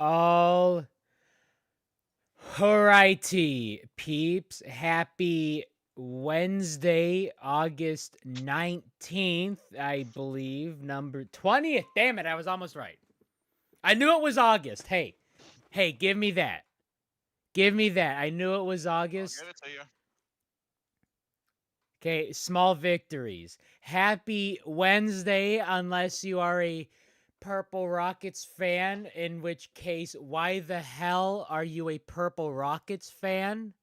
All righty, peeps. Happy Wednesday, August 19th, I believe. Number 20th. Damn it, I was almost right. I knew it was August. Hey, give me that. Give me that. I knew it was I'll August. give it to you. Okay, small victories. Happy Wednesday, unless you are a Purple Rockets fan, in which case, why the hell are you a Purple Rockets fan?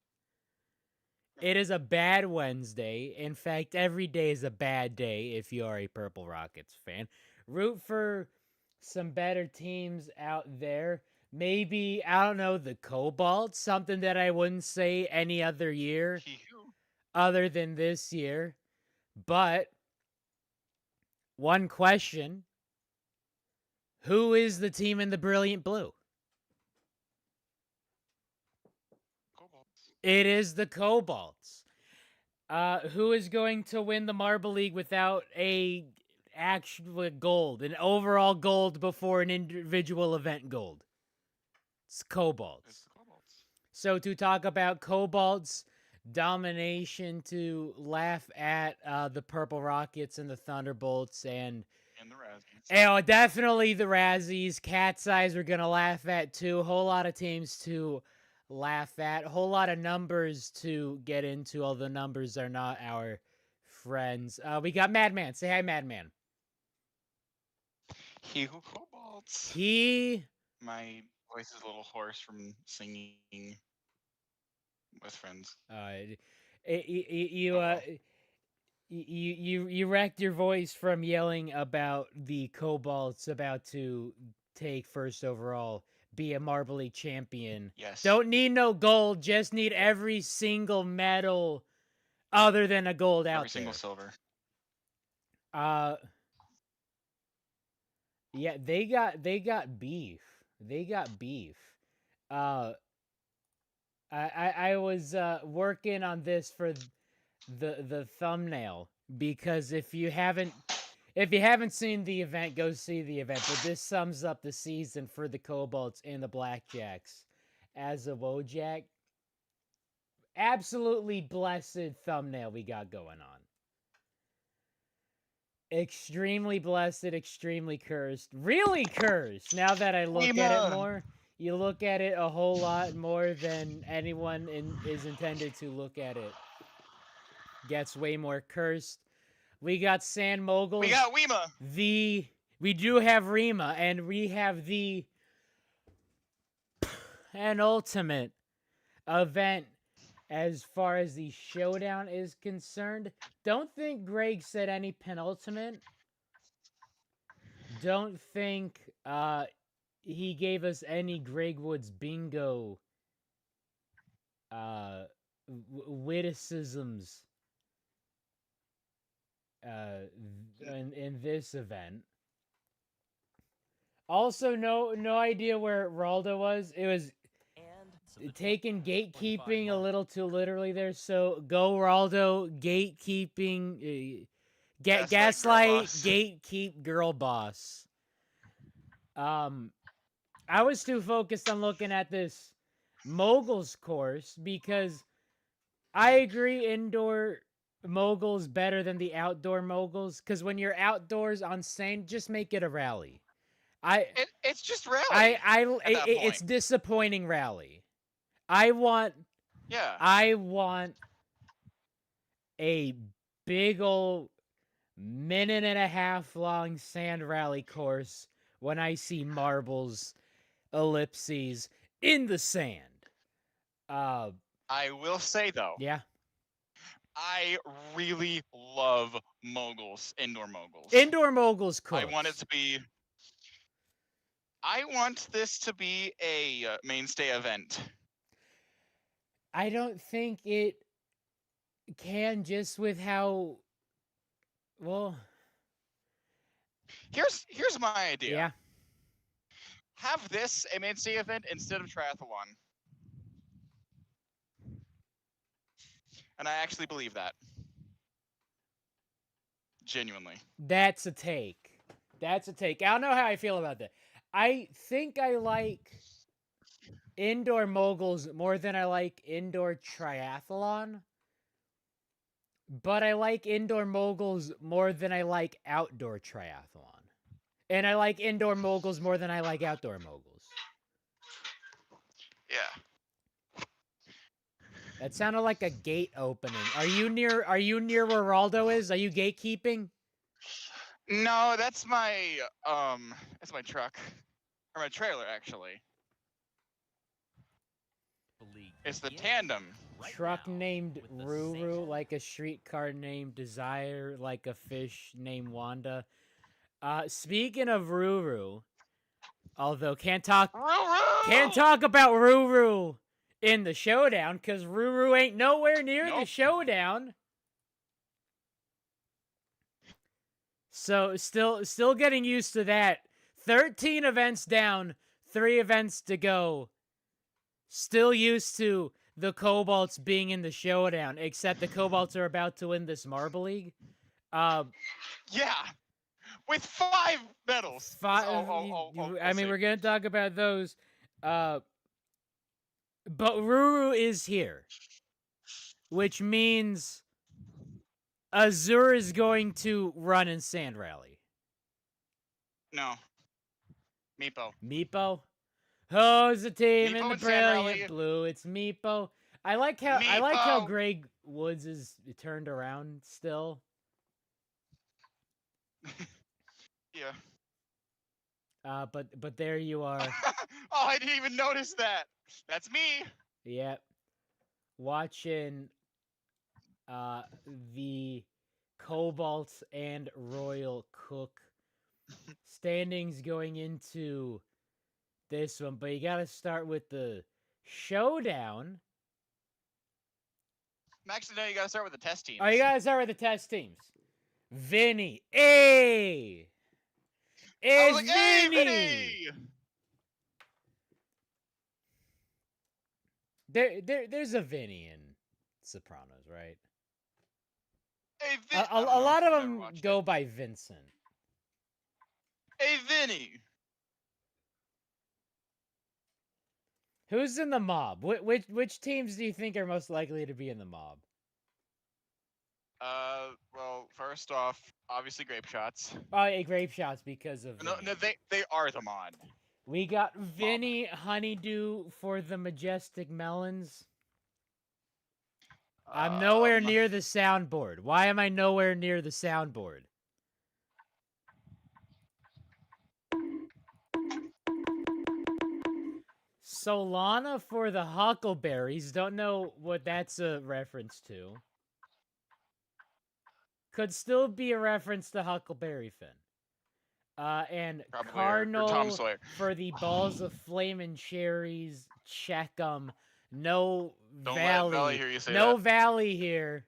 It is a bad Wednesday. In fact, every day is a bad day if you are a Purple Rockets fan. Root for some better teams out there. Maybe, I don't know, the Cobalt, something that I wouldn't say any other year Hee-hoo. other than this year. But one question, who is the team in the Brilliant Blue? Kobolds. It is the Cobalts. Who is going to win the Marble League without a actual gold, an overall gold before an individual event gold? It's It's Cobalts. the Kobolds. So to talk about Cobalts domination, to laugh at the Purple Rockets and the Thunderbolts, and And the Razzies. oh, definitely the Razzies. Cat's Eyes we're gonna laugh at too. A whole lot of teams to laugh at. A whole lot of numbers to get into, although numbers are not our friends. We got Madman. Say hi, Madman. Hee-hoo Kobolds. He My voice is a little hoarse from singing with friends. you Oh well. you wrecked your voice from yelling about the Cobalts about to take first overall, be a Marble League champion. Yes. Don't need no gold, just need every single medal other than a gold out Every single there. silver. Uh yeah, they got beef. They got beef. Uh I was working on this for the thumbnail, because if you haven't seen the event, go see the event. But this sums up the season for the Cobalts and the Blackjacks. As a Wojak, absolutely blessed thumbnail we got going on. Extremely blessed, extremely cursed. Really cursed, now that I look at it more. You look at it a whole lot more than anyone is intended to look at it. Gets way more cursed. We got San Moguls. We got Weema. We do have Rima, and we have the penultimate event as far as the Showdown is concerned. Don't think Greg said any penultimate. Don't think he gave us any Greg Woods bingo witticisms in this event. Also, no idea where Raldo was. It was taking gatekeeping a little too literally there. So go Raldo, gatekeeping, gaslight, gatekeep, girl boss. I was too focused on looking at this Moguls course, because I agree indoor Moguls better than the outdoor Moguls, because when you're outdoors on sand, just make it a rally. It's just rally. It's disappointing rally. I want a big old minute and a half long sand rally course when I see marbles, ellipses in the sand. I will say though. Yeah. I really love Moguls, indoor Moguls. Indoor Moguls course. I want this to be a mainstay event. I don't think it can, just with how well. Here's my idea. Yeah. Have this a mainstay event instead of triathlon. And I actually believe that. Genuinely. That's a take. I don't know how I feel about that. I think I like indoor moguls more than I like indoor triathlon, but I like indoor moguls more than I like outdoor triathlon. And I like indoor moguls more than I like outdoor moguls. Yeah. That sounded like a gate opening. Are you near where Raldo is? Are you gatekeeping? No, that's my truck. Or my trailer actually. It's the tandem. Truck named Ruru, like a streetcar named Desire, like a fish named Wanda. Speaking of Ruru, although can't talk Roo-roo! about Ruru in the showdown, because Ruru ain't nowhere near the Nope. showdown. So still getting used to that. 13 events down, 3 events to go. Still used to the Cobalts being in the showdown, except the Cobalts are about to win this Marble League. Yeah. With 5 medals. That's Five. I'll I mean, say. we're gonna talk about those. But Ruru is here, which means Azur is going to run in Sand Rally. No. Meepo. Meepo. Who's the team in Meepo the and Sand brilliant Rally. blue? It's Meepo. I like how Meepo. Greg Woods is turned around still. Yeah. But there you are. Oh, I didn't even notice that. That's me. Yep. Watching the Cobalt and Royal Cook standings going into this one, but you got to start with the showdown. Max, today you gotta start with the test teams. Oh, you got to start with the test teams. Vinny, hey, I was it's like, hey, Vinny. Vinny! There's a Vinny in Sopranos, right? Hey, A lot of them go by Vincent. Hey, Vinny! Who's in the mob? Which teams do you think are most likely to be in the mob? Well, first off, obviously grape shots. Oh, yeah, grape shots because of No, Vinny. they are the mod. We got Vinny Honeydew for the Majestic Melons. I'm nowhere near the soundboard. Why am I nowhere near the soundboard? Solana for the Huckleberries. Don't know what that's a reference to. Could still be a reference to Huckleberry Finn. And Probably, Cardinal or Tom Sawyer. for the Balls of Flamin' Cherries. Check 'em. No Don't Valley. let Valley hear you say no that. Valley here.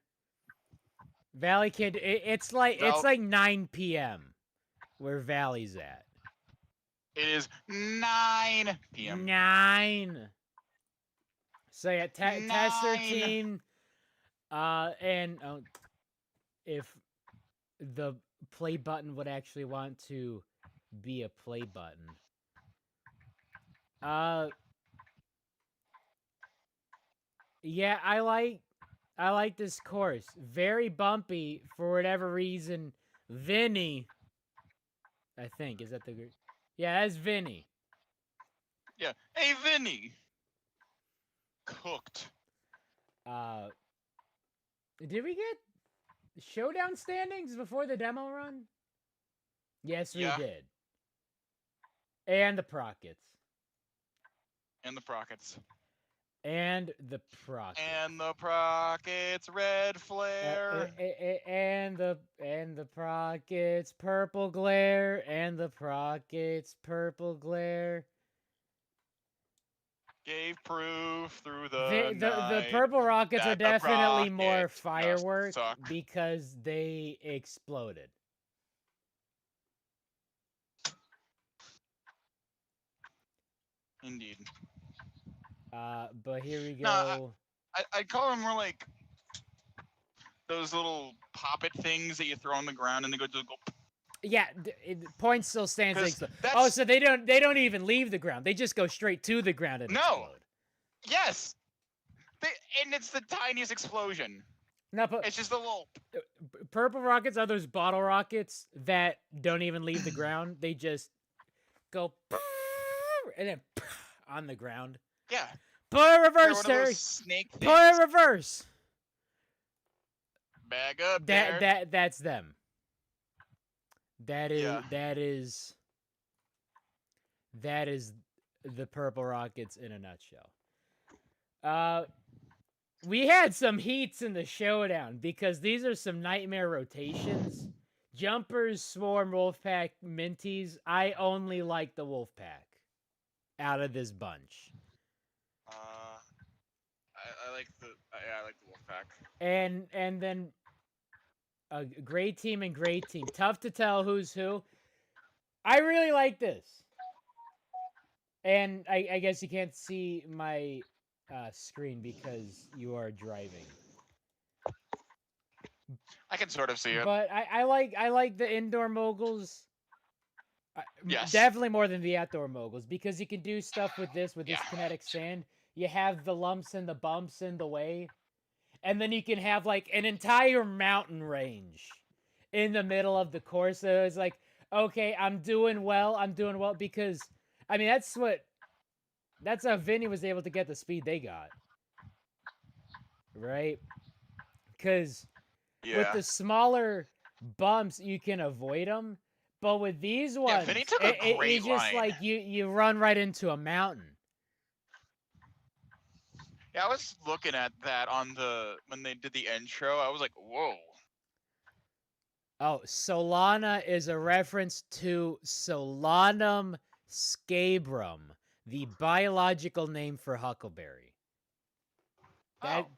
Valley Kid. It's like 9 p.m. where Valley's at. It is 9 p.m. 9. So yeah, tester team. And if the play button would actually want to be a play button. Yeah, I like this course. Very bumpy for whatever reason. Vinny, I think, is that the group? Yeah, that's Vinny. Yeah. Hey, Vinny. Cooked. Did we get showdown standings before the demo run? Yes, we did. And the Prockets. And the Prockets. And the Prockets. And the Prockets, red flare. And the Prockets, purple glare. And the Prockets, purple glare. Gave proof through the night. The purple rockets are definitely more Rockets firework suck. because they exploded. Indeed. But here we go. No, I'd call them more like those little poppet things that you throw on the ground and they go just go. Yeah, point still stands. They Because explode. Oh, that's so they don't even leave the ground. They just go straight to the ground and no. explode. Yes. They, and it's the tiniest explosion. No, but It's just a little. purple rockets are those bottle rockets that don't even leave the ground. They just go and then on the ground. Yeah. Put a They're reverse, one of those Terry. snake Put a things. reverse. Bag up there. That's them. That is Yeah. that is the purple rockets in a nutshell. Uh, we had some heats in the showdown because these are some nightmare rotations. Jumpers, Swarm, Wolfpack, Minties. I only like the Wolfpack out of this bunch. I like the I like the Wolfpack. And then a great team and great team. Tough to tell who's who. I really like this. And I guess you can't see my screen because you are driving. I can sort of see it. But I like the indoor moguls. Yes. Definitely more than the outdoor moguls because you can do stuff with this Yeah. kinetic sand. You have the lumps and the bumps in the way, and then you can have like an entire mountain range in the middle of the course. So it's like, okay, I'm doing well because I mean that's how Vinny was able to get the speed they got, right? Because with the smaller bumps you can avoid them, but with these ones, Vinny took a great it's just line. like you run right into a mountain. Yeah, I was looking at that on when they did the intro. I was like, whoa. Oh, Solana is a reference to Solanum scabrum, the biological name for huckleberry.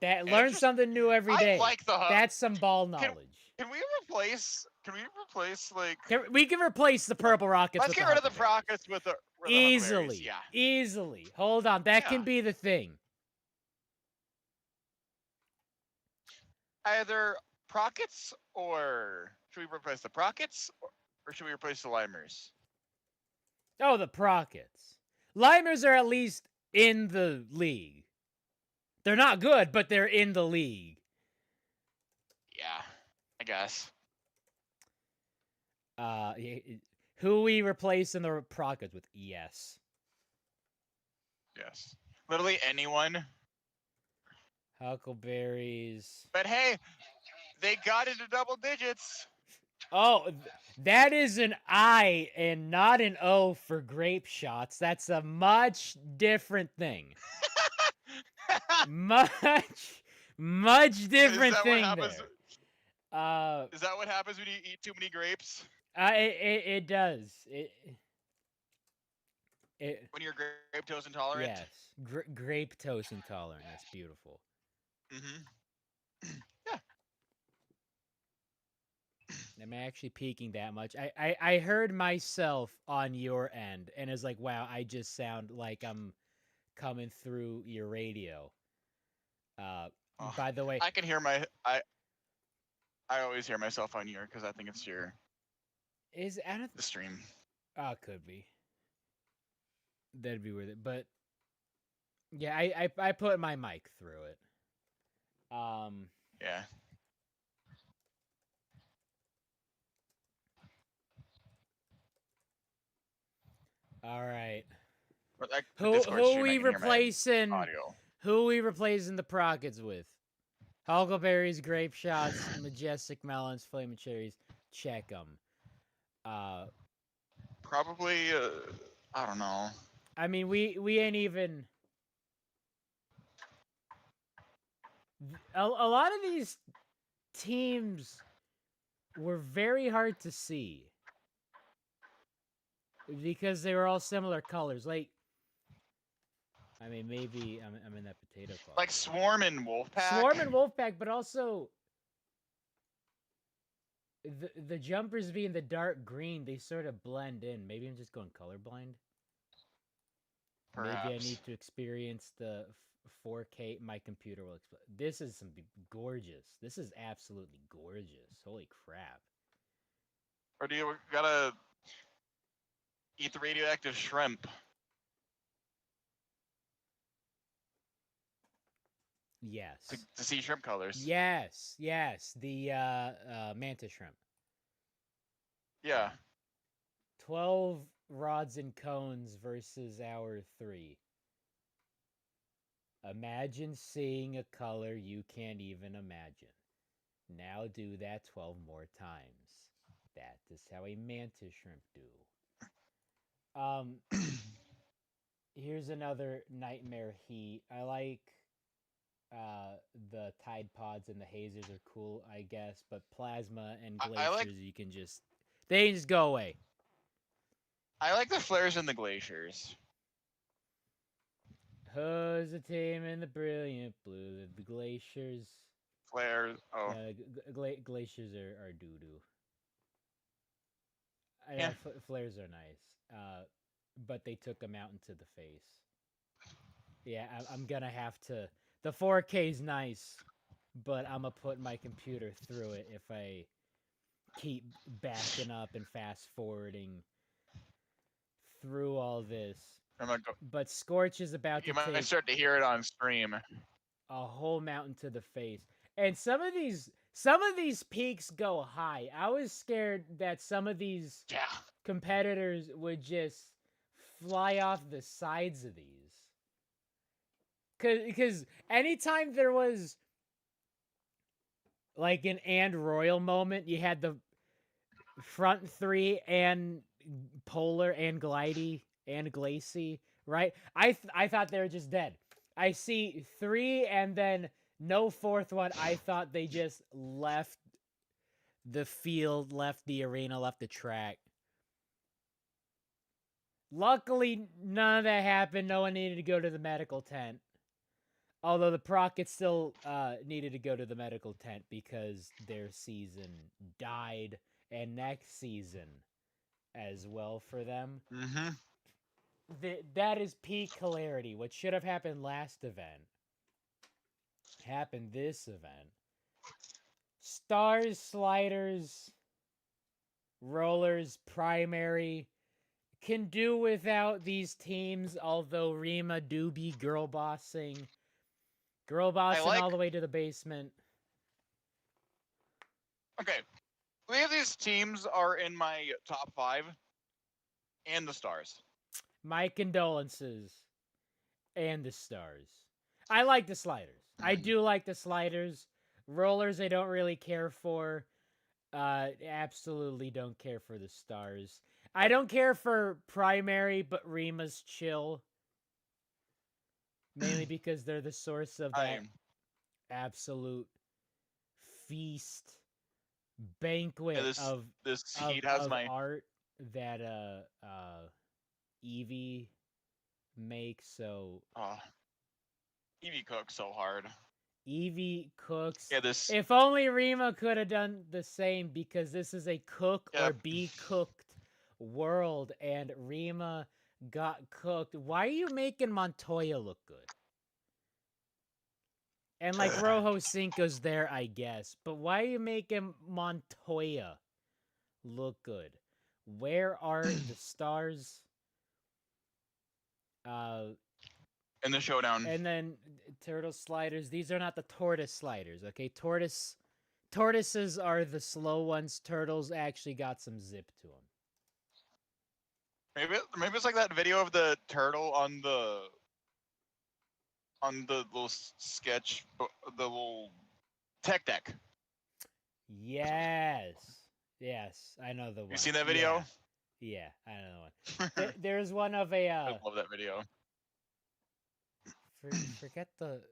That learn something new every day. I like the That's some ball knowledge. Can we replace like We can replace the purple rockets. Let's get rid of the rockets with the easily. Yeah. Easily. Hold on, that can be the thing. Either Prockets or should we replace the Prockets or should we replace the Limers? Oh, the Prockets. Limers are at least in the league. They're not good, but they're in the league. Yeah, I guess. Who we replace in the Prockets with? ES. Yes. Literally anyone. Huckleberries. But hey, they got into double digits. Oh, that is an I and not an O for grape shots. That's a much different thing. much different thing there. Is that what happens when you eat too many grapes? It does. When you're grape intolerant? Yes. Grape toast intolerant. That's beautiful. Mm-hmm. Yeah. Am I actually peaking that much? I heard myself on your end, and it's like, wow, I just sound like I'm coming through your radio. By the way, I can hear I always hear myself on your because I think it's your the stream. Oh, could be. That'd be weird. But yeah, I put my mic through it. Yeah. All right. Who we replacing? Who we replacing the Prockets with? Huckleberries, grape shots, majestic melons, flaming cherries. Check them. Probably. I don't know. I mean, we ain't even. A lot of these teams were very hard to see because they were all similar colors. Like, I mean, maybe I'm in that potato closet. Like Swarm and Wolfpack. Swarm and Wolfpack, but also the jumpers being the dark green, they sort of blend in. Maybe I'm just going colorblind. Perhaps. Maybe I need to experience the 4K. My computer will explode. This is gorgeous. This is absolutely gorgeous. Holy crap. Or do you gotta eat the radioactive shrimp? Yes. To see shrimp colors. Yes. The mantis shrimp. Yeah. 12 rods and cones versus our 3. Imagine seeing a color you can't even imagine. Now do that 12 more times. That is how a mantis shrimp do. Here's another nightmare heat. I like the Tide Pods and the hazers are cool, I guess, but plasma and glaciers you can just go away. I like the flares and the glaciers. Who's the team in the brilliant blue? The glaciers. Flares. Oh. Glaciers are doo doo. I Yeah. know flares are nice, but they took a mountain to the face. Yeah, I'm gonna have to. The 4K's nice, but I'm gonna put my computer through it if I keep backing up and fast forwarding through all this. But Scorch is about to take. You might start to hear it on stream. A whole mountain to the face, and some of these peaks go high. I was scared that some of these competitors would just fly off the sides of these. Because anytime there was like an and royal moment, you had the front 3 and polar and glidey and glacy, right? I thought they were just dead. I see 3 and then no 4th one. I thought they just left the field, left the arena, left the track. Luckily, none of that happened. No one needed to go to the medical tent. Although the Prockets still needed to go to the medical tent because their season died, and next season as well for them. Mm-hmm. That is peak hilarity. What should have happened last event happened this event. Stars, sliders, rollers, primary can do without these teams, although Rima do be girl bossing. Girl bossing all the way to the basement. Okay. 3 of these teams are in my top 5. And the stars. My condolences. And the stars. I like the sliders. I do like the sliders. Rollers I don't really care for. Absolutely don't care for the stars. I don't care for primary, but Rima's chill. Mainly because they're the source of that absolute feast banquet of heat has my art that Eevee makes. So Eevee cooks so hard. Eevee cooks. Yeah, if only Rima could have done the same, because this is a cook or be cooked world, and Rima got cooked. Why are you making Montoya look good? And like Rojo Cinco's there, I guess, but why are you making Montoya look good? Where are the stars? In the showdown. And then turtle sliders. These are not the tortoise sliders, okay? Tortoises are the slow ones. Turtles actually got some zip to them. Maybe it's like that video of the turtle on the little sketch, the little tech deck. Yes, I know the one. You seen that video? Yeah, I know the one. There's one of a. I love that video. Forget the.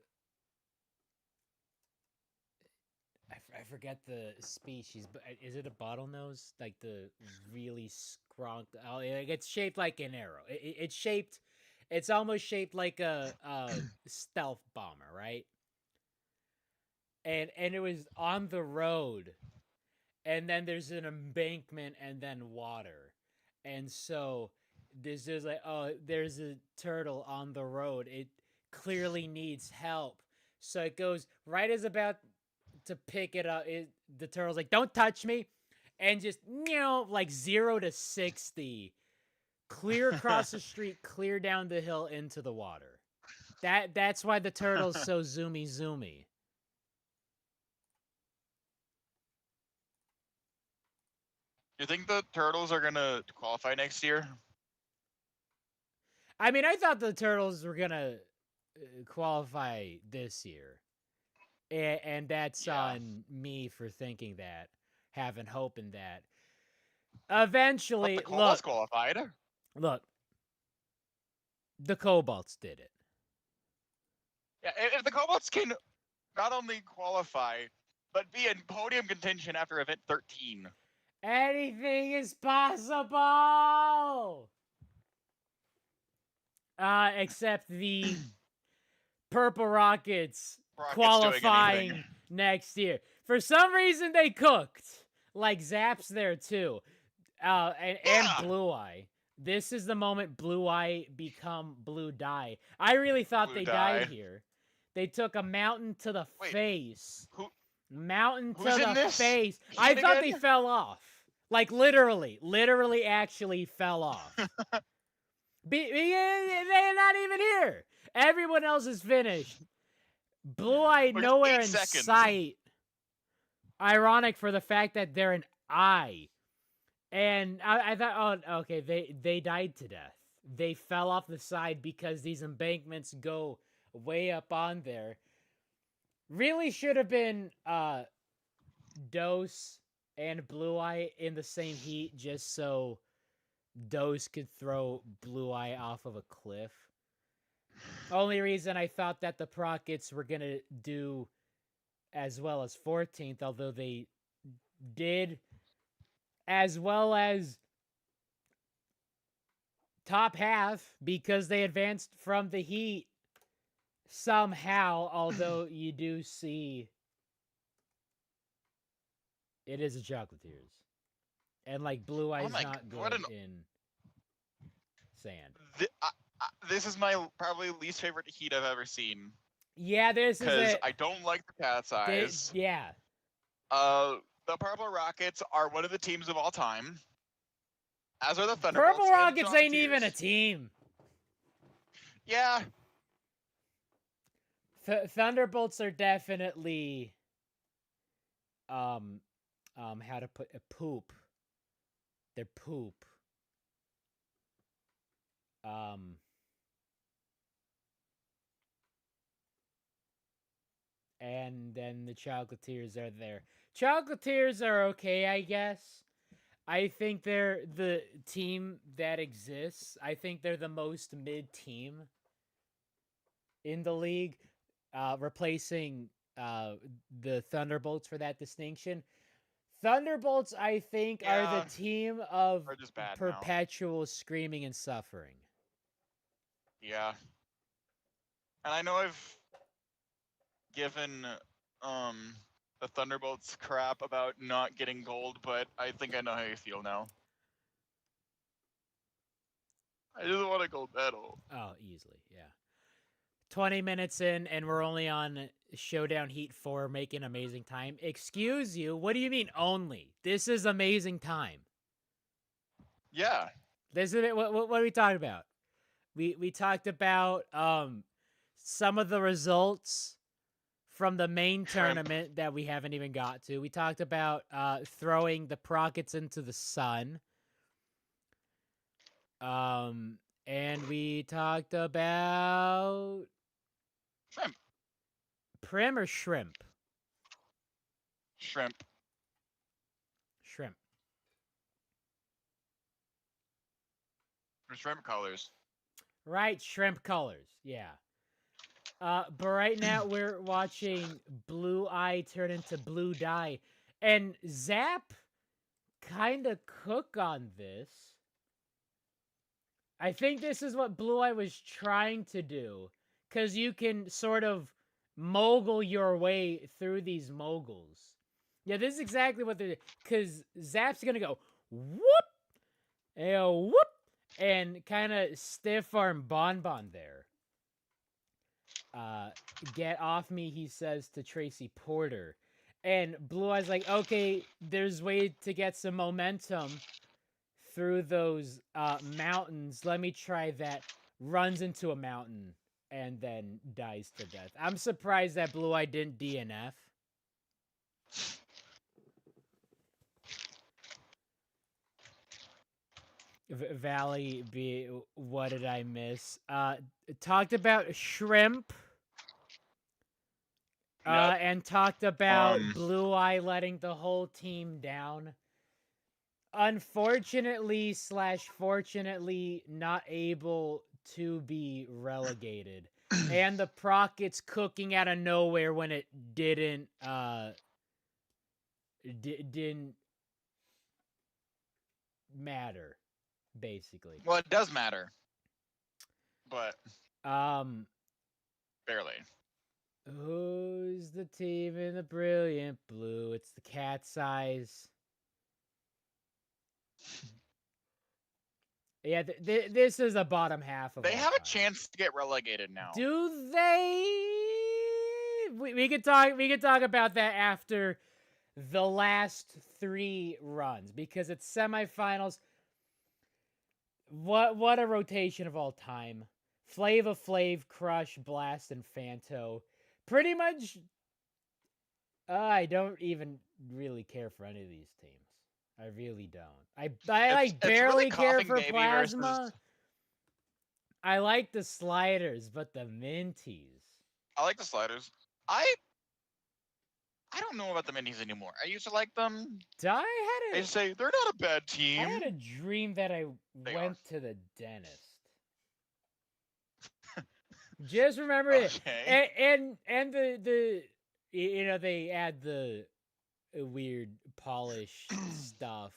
I forget the species, but is it a bottlenose? Like the really scrunk? Oh, it's shaped like an arrow. It's shaped. It's almost shaped like a stealth bomber, right? And it was on the road, and then there's an embankment, and then water, and so there's like, oh, there's a turtle on the road. It clearly needs help, so it goes right as about to pick it up. The turtle's like, "Don't touch me," and just, like 0 to 60, clear across the street, clear down the hill into the water. That's why the turtle's so zoomy. You think the Turtles are gonna qualify next year? I mean, I thought the turtles were gonna qualify this year, and that's on me for thinking that, having hope in that. But Eventually, the Kobolds qualified. look, the Kobolds did it. Yeah, if the Kobolds can not only qualify, but be in podium contention after event 13. Anything is possible! Except the Purple Rockets qualifying next year. For some reason, they cooked. Like Zap's there too. And Blue Eye. This is the moment Blue Eye become Blue Die. I really thought they died here. They took a mountain to the face. Mountain to the face. I thought they fell off. Like literally actually fell off. They're not even here. Everyone else is finished. Blue Eye nowhere in sight. Ironic for the fact that they're an eye. And I thought, oh, okay, they died to death. They fell off the side because these embankments go way up on there. Really should have been Dose and Blue Eye in the same heat just so Dose could throw Blue Eye off of a cliff. Only reason I thought that the Prockets were going to do as well as 14th, although they did as well as top half because they advanced from the heat somehow, although you do see it is a Chocolatiers. And like Blue Eye's not good in sand. This is my probably least favorite heat I've ever seen. Yeah, this is it. Because I don't like the Cat's Eyes. Yeah. The Purple Rockets are one of the teams of all time. As are the Thunderbolts. Purple Rockets ain't even a team. Yeah. Thunderbolts are definitely how to put a poop. They're poop. And then the Chocolatiers are there. Chocolatiers are okay, I guess. I think they're the team that exists. I think they're the most mid team in the league, replacing the Thunderbolts for that distinction. Thunderbolts, I think, are the team of perpetual screaming and suffering. Yeah. And I know I've given the Thunderbolts crap about not getting gold, but I think I know how you feel now. I just want a gold medal. Oh, easily, yeah. 20 minutes in, and we're only on Showdown Heat 4, making amazing time. Excuse you, what do you mean only? This is amazing time. Yeah. This is what are we talking about? We talked about some of the results from the main tournament that we haven't even got to. We talked about throwing the Prockets into the sun. And we talked about shrimp. Prim or shrimp? Shrimp. Shrimp. For shrimp colors. Right, shrimp colors. Yeah. But right now we're watching Blue Eye turn into Blue Die, and Zap kind of cook on this. I think this is what Blue Eye was trying to do, because you can sort of mogul your way through these moguls. Yeah, this is exactly what they're... Because Zap's going to go, whoop, whoop, and kind of stiff-arm Bonbon there. Get off me, he says to Tracy Porter. And Blue Eye's like, okay, there's way to get some momentum through those mountains. Let me try that. Runs into a mountain and then dies to death. I'm surprised that Blue Eye didn't DNF. Valley B, what did I miss? Talked about shrimp. Yep. And talked about Blue Eye letting the whole team down. Unfortunately slash fortunately not able to be relegated. And the Prockets cooking out of nowhere when it didn't didn't matter, basically. Well, it does matter, but Um barely. Who's the team in the brilliant blue? It's the Cat's Eyes. Yeah, this is the bottom half of. They have time. a chance to get relegated now. Do they? We could talk. We could talk about that after the last 3 runs because it's semifinals. What a rotation of all time! Flava Flav, Crush, Blast, and Fanto. Pretty much. I don't even really care for any of these teams. I really don't. I like barely really care for Baby Plasma. versus... I like the sliders, but the minties. I like the sliders. I don't know about the minties anymore. I used to like them. They say they're not a bad team. I had a dream that I went to the dentist. Just remember it. And the you know, they add the weird polish stuff,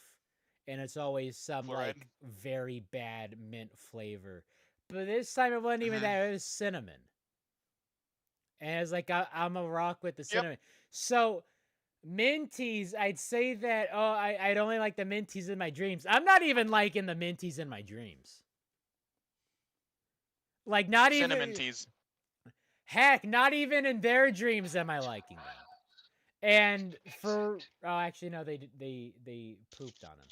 and it's always some like very bad mint flavor. But this time it wasn't even that; it was cinnamon. And it's like I'm a rock with the cinnamon. Yep. So minties, I'd say that I'd only like the minties in my dreams. I'm not even liking the minties in my dreams. Like not cinnamon even teas. Heck, not even in their dreams am I liking them. And for actually no, they pooped on him.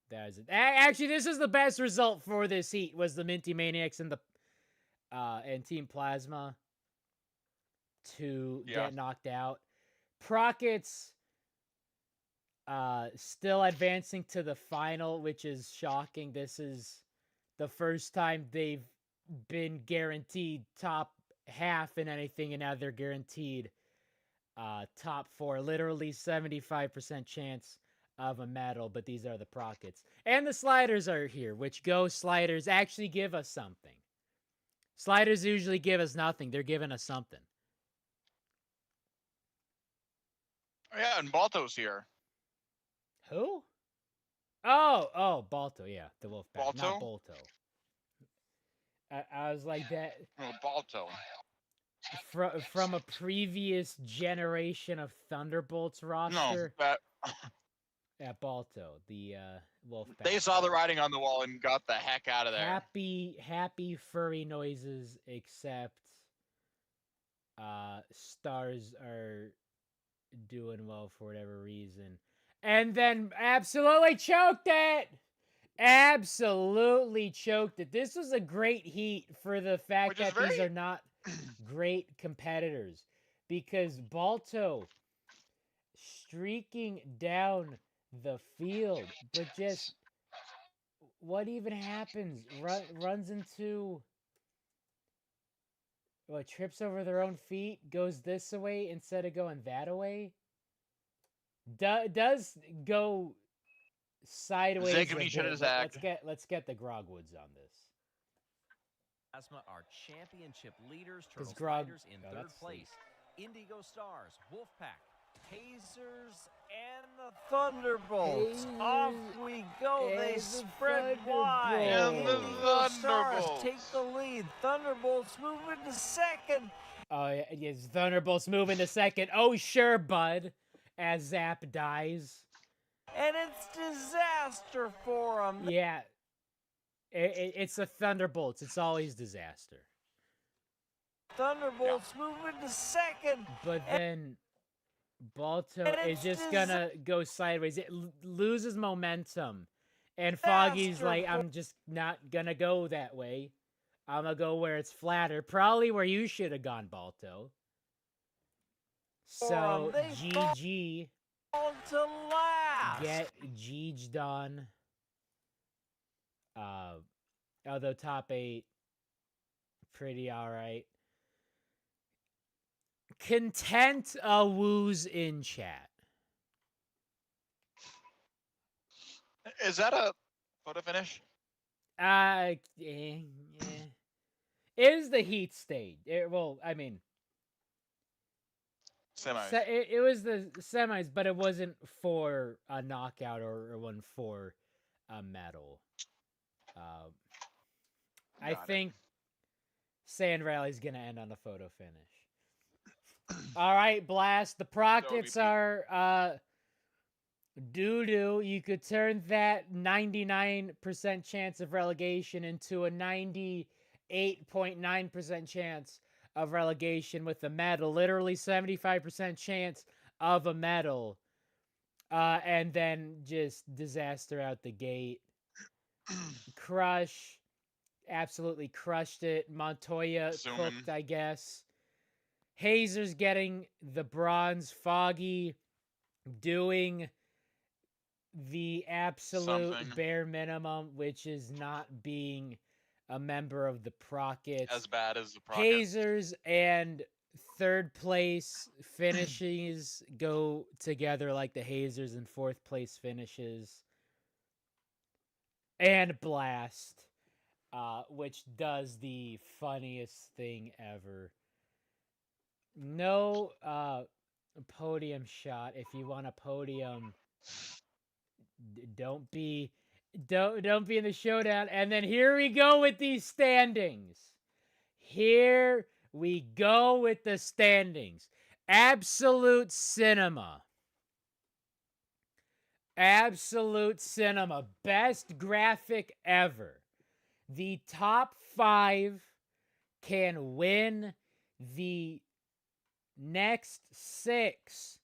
That is it. Actually, this is the best result for this heat was the Minty Maniacs and the and Team Plasma to get knocked out. Prockets still advancing to the final, which is shocking. This is the first time they've been guaranteed top half in anything, and now they're guaranteed top 4. Literally 75% chance of a medal, but these are the Prockets. And the sliders are here, which go sliders actually give us something. Sliders usually give us nothing. They're giving us something. Oh, yeah, and Balto's here. Who? Oh, Balto, yeah. The Wolfpack, Balto? not Bolto. I was like that. Oh, Balto. From a previous generation of Thunderbolts roster. No, that... Yeah, Balto, the Wolfpack. They saw the writing on the wall and got the heck out of there. Happy furry noises, except stars are doing well for whatever reason. And then absolutely choked it! Absolutely choked it. This was a great heat for the fact that these are not great competitors. Because Balto streaking down the field, but just what even happens? Runs into trips over their own feet, goes this way instead of going that way. Does go sideways. Let's get the Grogwoods on this. Plasma are championship leaders. Turtle Sliders in third place. Indigo Stars, Wolfpack, Hazers, and the Thunderbolts. Off we go. They spread wide. And the Stars take the lead. Thunderbolts move into second. Oh, yes, Thunderbolts move into second. Oh, sure, bud. As Zap dies. And it's disaster for them. Yeah. It's the Thunderbolts. It's always disaster. Thunderbolts move into second. But then Balto And is it's just gonna go sideways. It loses momentum. And Foggy's disaster like, I'm just not gonna go that way. I'm gonna go where it's flatter. Probably where you should have gone, Balto. So, They GG. fall to last. Get Geeged on. Although top 8, pretty alright. Content woos in chat. Is that a photo finish? It is the heat stage. Well, I mean, Semis. it was the semis, but it wasn't for a knockout or one for a medal. I think Sand Rally's gonna end on a photo finish. All right, Blast. The Prockets are doo-doo. You could turn that 99% chance of relegation into a 98.9% chance of relegation with a medal. Literally 75% chance of a medal. And then just disaster out the gate. Crush. Absolutely crushed it. Montoya cooked, I guess. Hazer's getting the bronze. Foggy doing the absolute bare minimum, which is not being a member of the Prockets. As bad as the Prockets. Hazers and third place finishes go together like the Hazers and fourth place finishes. And Blast, which does the funniest thing ever. No podium shot. If you want a podium, don't be in the showdown. And then here we go with these standings. Here we go with the standings. Absolute cinema. Absolute cinema. Best graphic ever. The top 5 can win. The next 6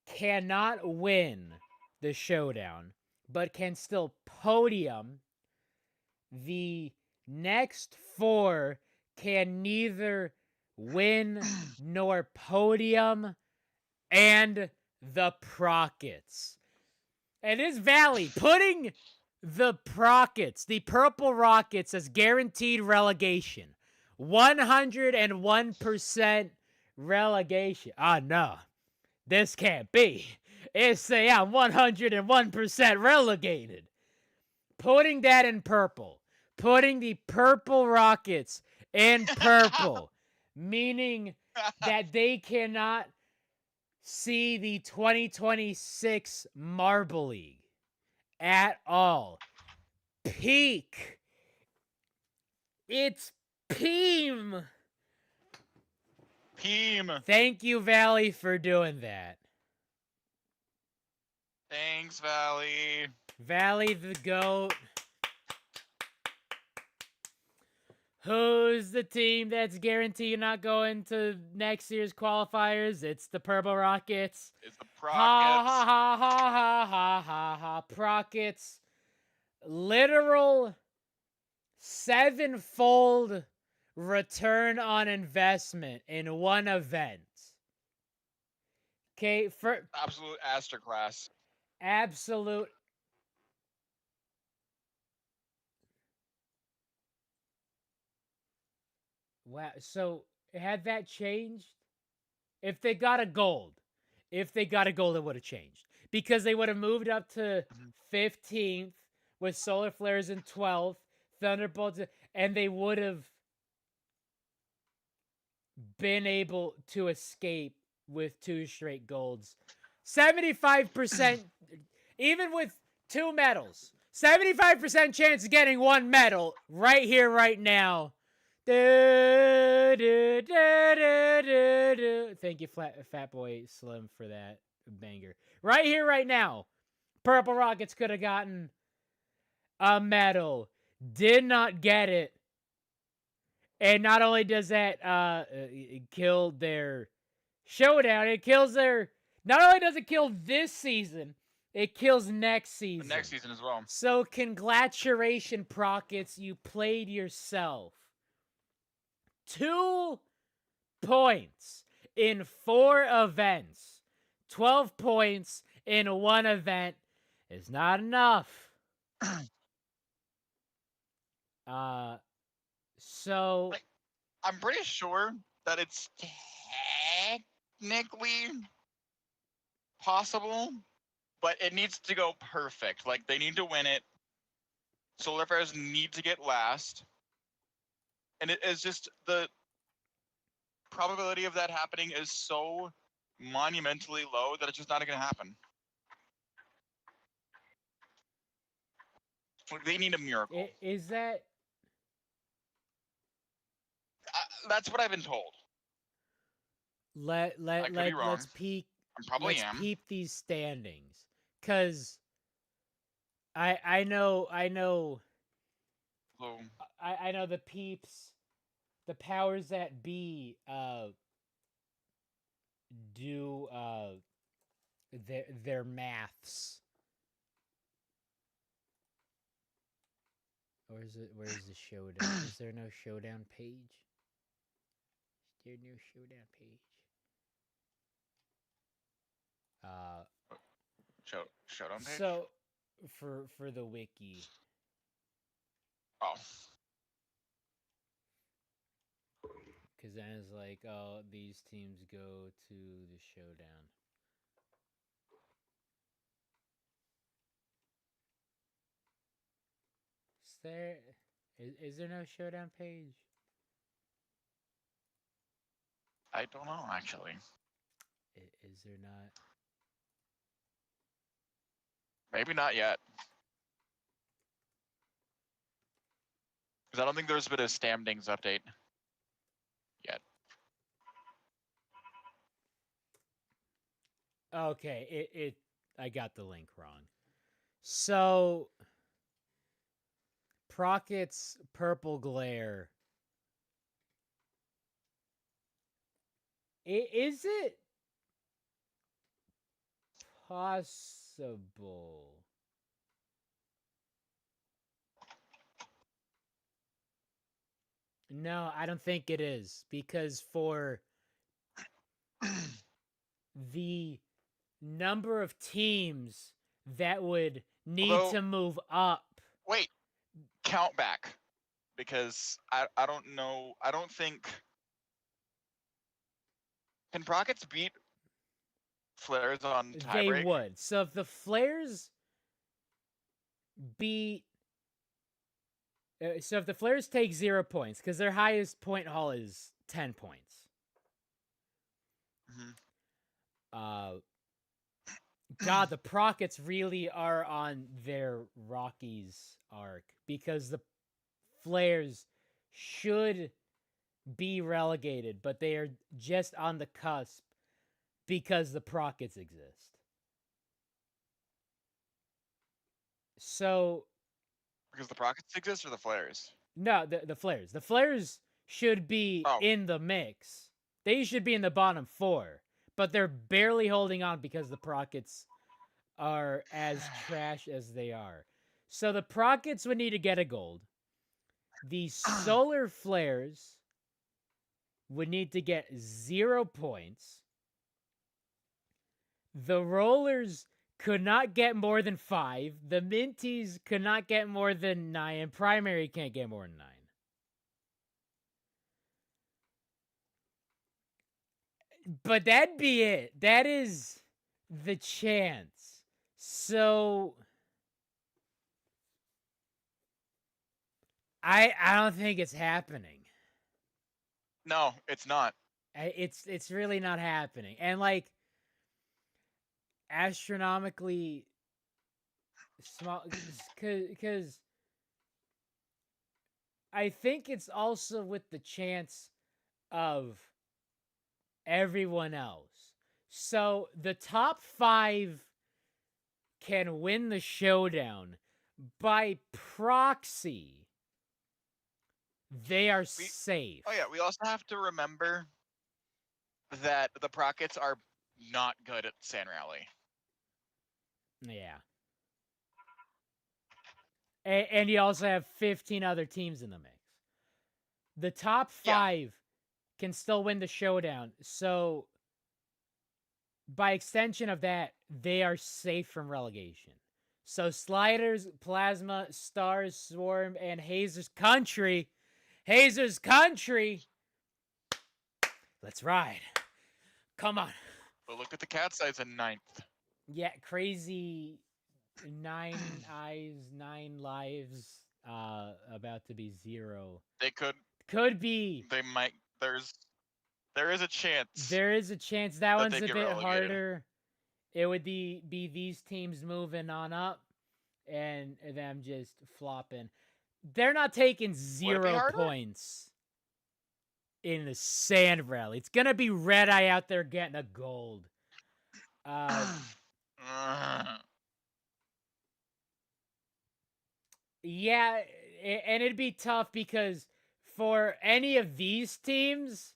cannot win the showdown, but can still podium. The next 4 can neither win nor podium, and the Prockets. And this Valley putting the Prockets, the Purple Rockets, as guaranteed relegation. 101% relegation. No. This can't be. It's say I'm 101% relegated. Putting that in purple. Putting the Purple Rockets in purple. Meaning that they cannot see the 2026 Marble League at all. Peak. It's Peem. Thank you, Valley, for doing that. Thanks, Valley. Valley the GOAT. Who's the team that's guaranteed not going to next year's qualifiers? It's the Purple Rockets. It's the Prockets. Ha ha ha ha ha ha ha ha. Prockets. Literal 7-fold return on investment in one event. Okay, for absolute masterclass. Absolute. Wow. So had that changed? If they got a gold, it would have changed. Because they would have moved up to 15th with Solar Flares in 12th, Thunderbolts, and they would have been able to escape with 2 straight golds. 75%, even with 2 medals, 75% chance of getting 1 medal right here, right now. Thank you, Fatboy Slim, for that banger. Right here, right now, Purple Rockets could have gotten a medal. Did not get it. And not only does that kill their showdown, it kills their Not only does it kill this season, it kills next season. The next season as well. So congratulations, Prockets. You played yourself. 2 points in 4 events. 12 points in 1 event is not enough. So I'm pretty sure that it's technically possible, but it needs to go perfect. Like, they need to win it. Solar Flares need to get last. And it is just the probability of that happening is so monumentally low that it's just not going to happen. Like, they need a miracle. Is that... That's what I've been told. Let's peek. Let's peep these standings, cause I know So, I know the peeps, the powers that be do their maths. Or is it, where's the Showdown? Is there no Showdown page? Is there no Showdown page? Showdown page? So for the wiki. Oh. Because then it's like, oh, these teams go to the Showdown. Is there no Showdown page? I don't know, actually. Is there not? Maybe not yet. Because I don't think there's been a standings update yet. Okay, I got the link wrong. So, Procket's Purple Glare. Is it possible? No, I don't think it is, because for the number of teams that would need to move up. Wait, count back, because I don't know. I don't think. Can Prockets beat Flares on tiebreak? They would. So if the Flares beat. So if the Flares take 0 points, because their highest point haul is 10 points. Mm-hmm. God, the Prockets really are on their Rockies arc, because the Flares should be relegated, but they are just on the cusp because the Prockets exist. So... Because the Prockets exist, or the Flares? No, the Flares. The Flares should be in the mix. They should be in the bottom 4. But they're barely holding on because the Prockets are as trash as they are. So the Prockets would need to get a gold. The Solar Flares would need to get 0 points. The Rollers could not get more than 5. The Minties could not get more than 9. And Primary can't get more than 9. But that'd be it. That is the chance. So I don't think it's happening. No, it's not. It's really not happening. And like astronomically small, because I think it's also with the chance of everyone else. So the top 5 can win the Showdown. By proxy, they are safe. Oh yeah, we also have to remember that the Prockets are not good at Sand Rally. Yeah. And you also have 15 other teams in the mix. The top 5 can still win the Showdown. So, by extension of that, they are safe from relegation. So, Sliders, Plasma, Stars, Swarm, and Hazers Country. Hazers Country! Let's ride. Come on. But look at the cat size in 9th. Yeah, crazy 9 eyes, 9 lives, about to be 0. They Could be. They might. There is a chance. There is a chance. That one's they a get bit relegated. harder. It would be these teams moving on up and them just flopping. They're not taking 0 points in the Sand Rally. It's going to be Red Eye out there getting a gold. Yeah, and it'd be tough because for any of these teams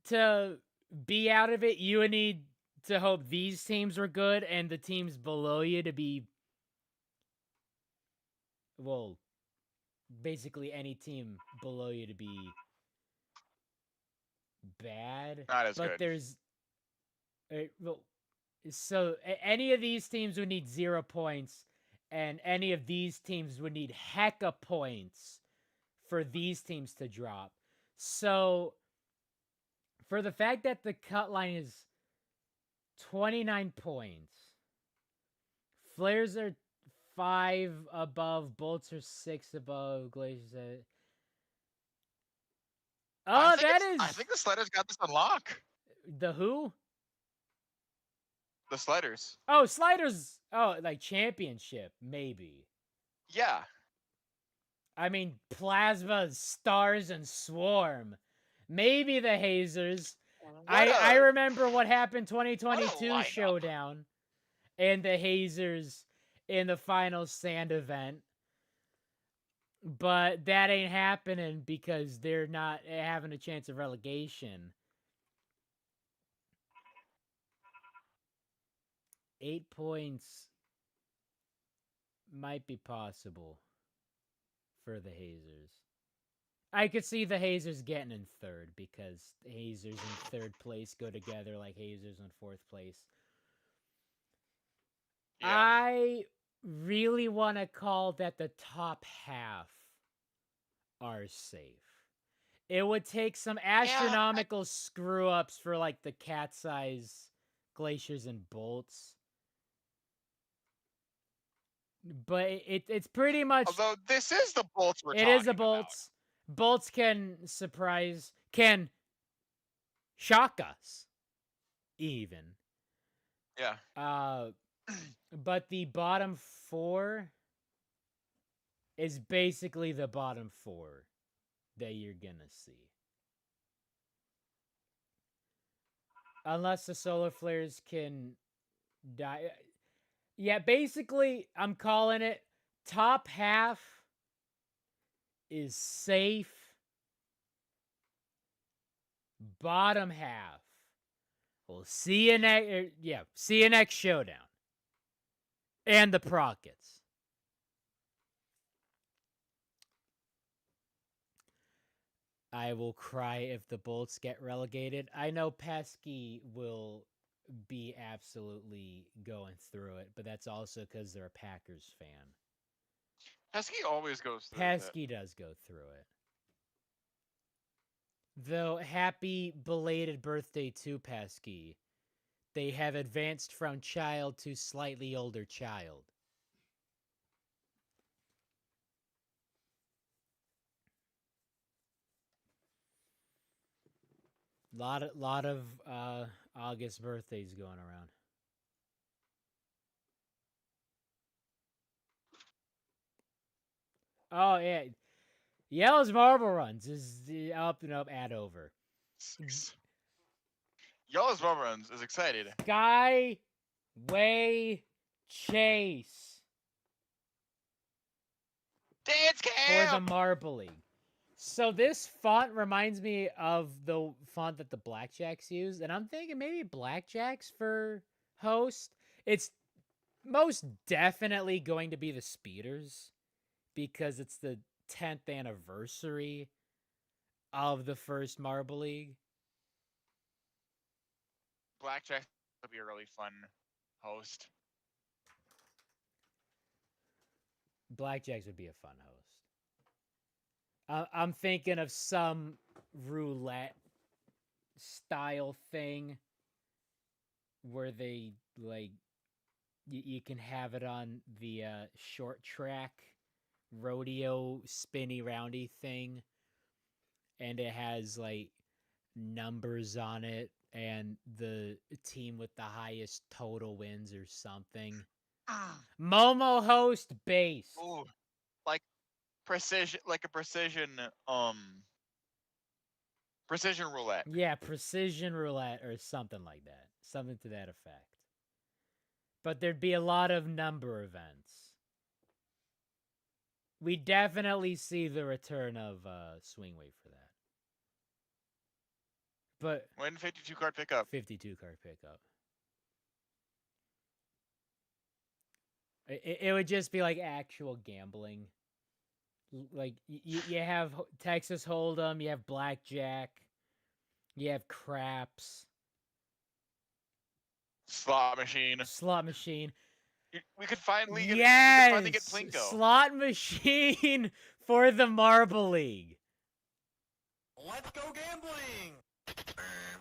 to be out of it, you would need to hope these teams were good and the teams below you to be, well, basically any team below you to be bad. Not as but good. There's, well, so any of these teams would need 0 points, and any of these teams would need hecka points for these teams to drop. So, for the fact that the cut line is 29 points, Flares are 5 above, Bolts are 6 above, Glaciers are... Oh, I think the Sliders got this on lock. The who? The Sliders. Oh, Sliders. Oh, like championship, maybe. Yeah. I mean, Plasma, Stars, and Swarm. Maybe the Hazers. I remember what happened 2022 Showdown. And the Hazers in the final sand event. But that ain't happening because they're not having a chance of relegation. 8 points might be possible for the Hazers. I could see the Hazers getting in 3rd because Hazers in 3rd place go together like Hazers in 4th place. Yeah. I really want to call that the top half are safe. It would take some astronomical screw-ups for like the cat size Glaciers and Bolts. But it's pretty much... Although this is the Bolts we're talking about. It is the Bolts. Bolts can shock us, even. Yeah. But the bottom 4 is basically the bottom 4 that you're gonna see. Unless the Solar Flares can die... Yeah, basically, I'm calling it top half is safe. Bottom half. We'll see you next. See you next Showdown. And the Prockets. I will cry if the Bolts get relegated. I know Pesky will be absolutely going through it, but that's also because they're a Packers fan. Pesky always goes through Pesky does go through it. Though, happy belated birthday to Pesky. They have advanced from child to slightly older child. Lot of August birthdays going around. Oh yeah, Yellow's Marble Runs is up and up at over. Yellow's Marble Runs is excited. Skyway Chase. Dance camp for the Marble League. So this font reminds me of the font that the Blackjacks use, and I'm thinking maybe Blackjacks for host. It's most definitely going to be the Speeders because it's the 10th anniversary of the first Marble League. Blackjack would be a really fun host. Blackjacks would be a fun host. I'm thinking of some roulette style thing where they like you can have it on the short track rodeo spinny roundy thing, and it has like numbers on it, and the team with the highest total wins or something. Momo host base. Ooh, like precision, like a precision roulette. Yeah, precision roulette or something like that. Something to that effect. But there'd be a lot of number events. We definitely see the return of Swing Weight for that. But when 52 card pickup. 52 card pickup. It would just be like actual gambling. Like you have Texas Hold'em, you have blackjack, you have craps, slot machine. We could finally get, yes! we could finally get Plinko. Slot machine for the Marble League. Let's go gambling.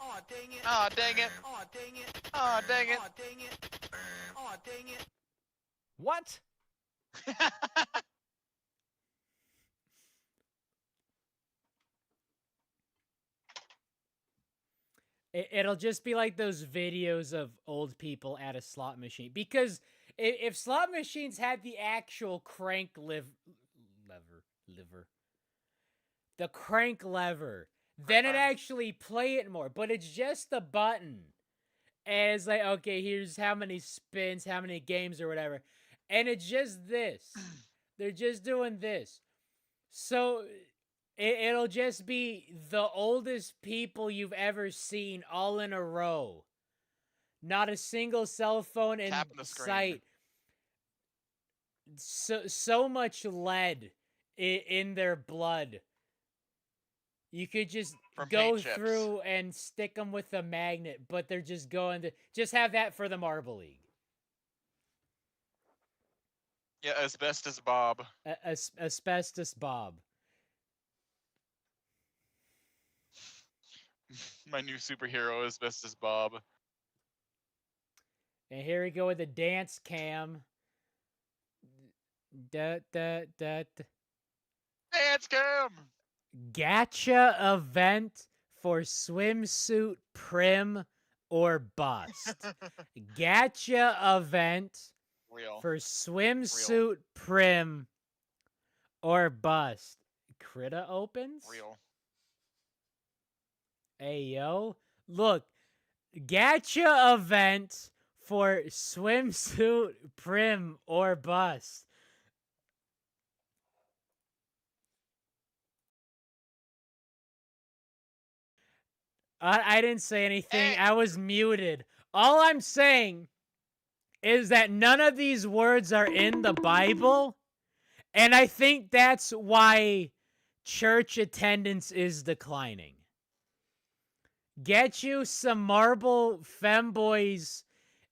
Aw, dang it. Aw, dang it. Aw, dang it. Aw, dang it. Aw, dang it. Aw, dang it. What? It'll just be like those videos of old people at a slot machine. Because if slot machines had the actual crank lever, the crank lever, then it actually play it more. But it's just the button. And it's like, okay, here's how many spins, how many games or whatever. And it's just this. They're just doing this. So it'll just be the oldest people you've ever seen all in a row. Not a single cell phone in sight. So much lead in their blood. You could just go through and stick them with a magnet, but they're just going to just have that for the Marble League. Yeah, Asbestos Bob. Asbestos Bob. My new superhero, Asbestos Bob. And here we go with the dance cam. Dance cam! Gacha event for swimsuit prim or bust. Gacha event for swimsuit prim or bust. Krita opens? Real. Hey, yo. Look, gacha event for swimsuit prim or bust. I didn't say anything. I was muted. All I'm saying is that none of these words are in the Bible, and I think that's why church attendance is declining. Get you some marble femboys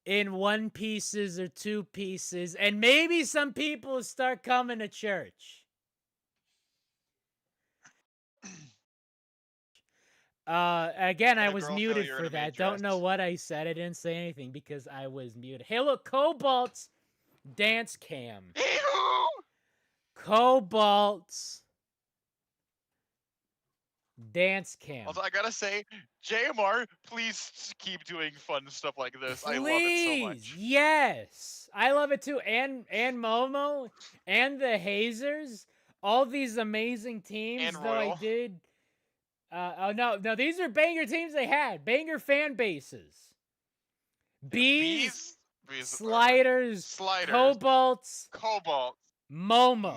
in 1 pieces or 2 pieces, and maybe some people start coming to church. Again, I was muted for that. Don't know what I said. I didn't say anything because I was muted. Hey, look, Cobalt's dance cam. Cobalt's dance cam. Also, I gotta say, JMR, please keep doing fun stuff like this. Please, I love it so much. Yes, I love it too. And Momo and the Hazers, all these amazing teams. And though Royal. I did. Oh no, these are banger teams they had. Banger fan bases. Bees, sliders, Cobalts, Cobalt, Momo.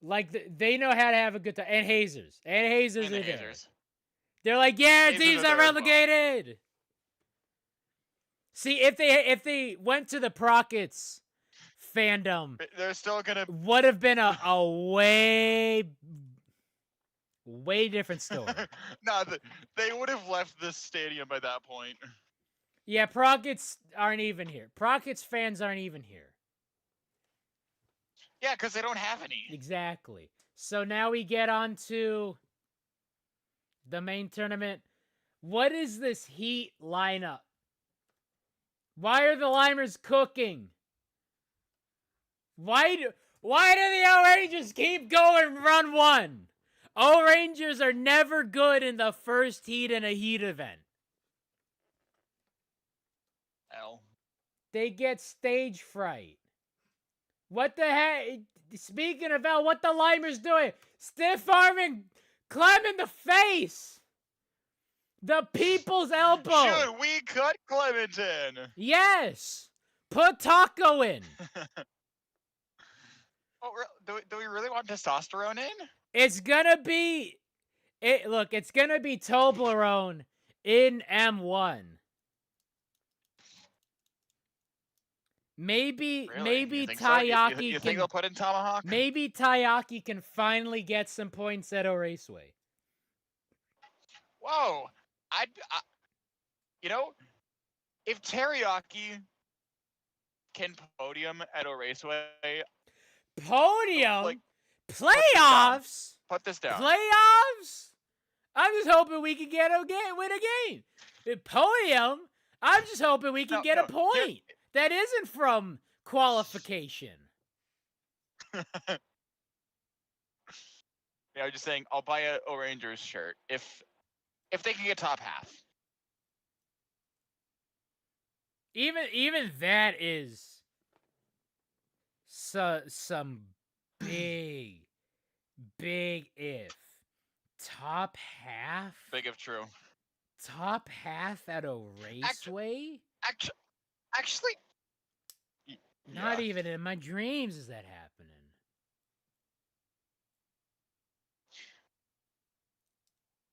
Like they know how to have a good time. And Hazers. And Hazers And are the there. Hazers. They're like, yeah, Hazers teams are are there as well. relegated. See, if they went to the Prockets fandom, They're still gonna would have been a way different story. No, they would have left this stadium by that point. Yeah, Prockets aren't even here. Prockets fans aren't even here. Yeah, because they don't have any. Exactly. So now we get on to the main tournament. What is this Heat lineup? Why are the Limers cooking? Why do the O-Rangers keep going run one? O-Rangers are never good in the first heat in a heat event. L. They get stage fright. What the heck? Speaking of L, what the Limers doing? Stiff arming Clem in the face. The people's elbow. Should we cut Clementon? Yes. Put Taco in. Oh, do we really want testosterone in? It's gonna be. It's gonna be Toblerone in M1. Maybe Really? Taiyaki you think they'll put in Tomahawk? Maybe Taiyaki can finally get some points at Raceway. Whoa! You know, if Teriyaki can podium at a Raceway, Podium? like, Playoffs? put this down. Playoffs? I'm just hoping we can win a game. Podium? I'm just hoping we can get a point. That isn't from qualification. Yeah, I'm just saying, I'll buy a Rangers shirt if they can get top half. Even that is some big if. Top half? Big if true. Top half at a Raceway? Actually, not even in my dreams is that happening.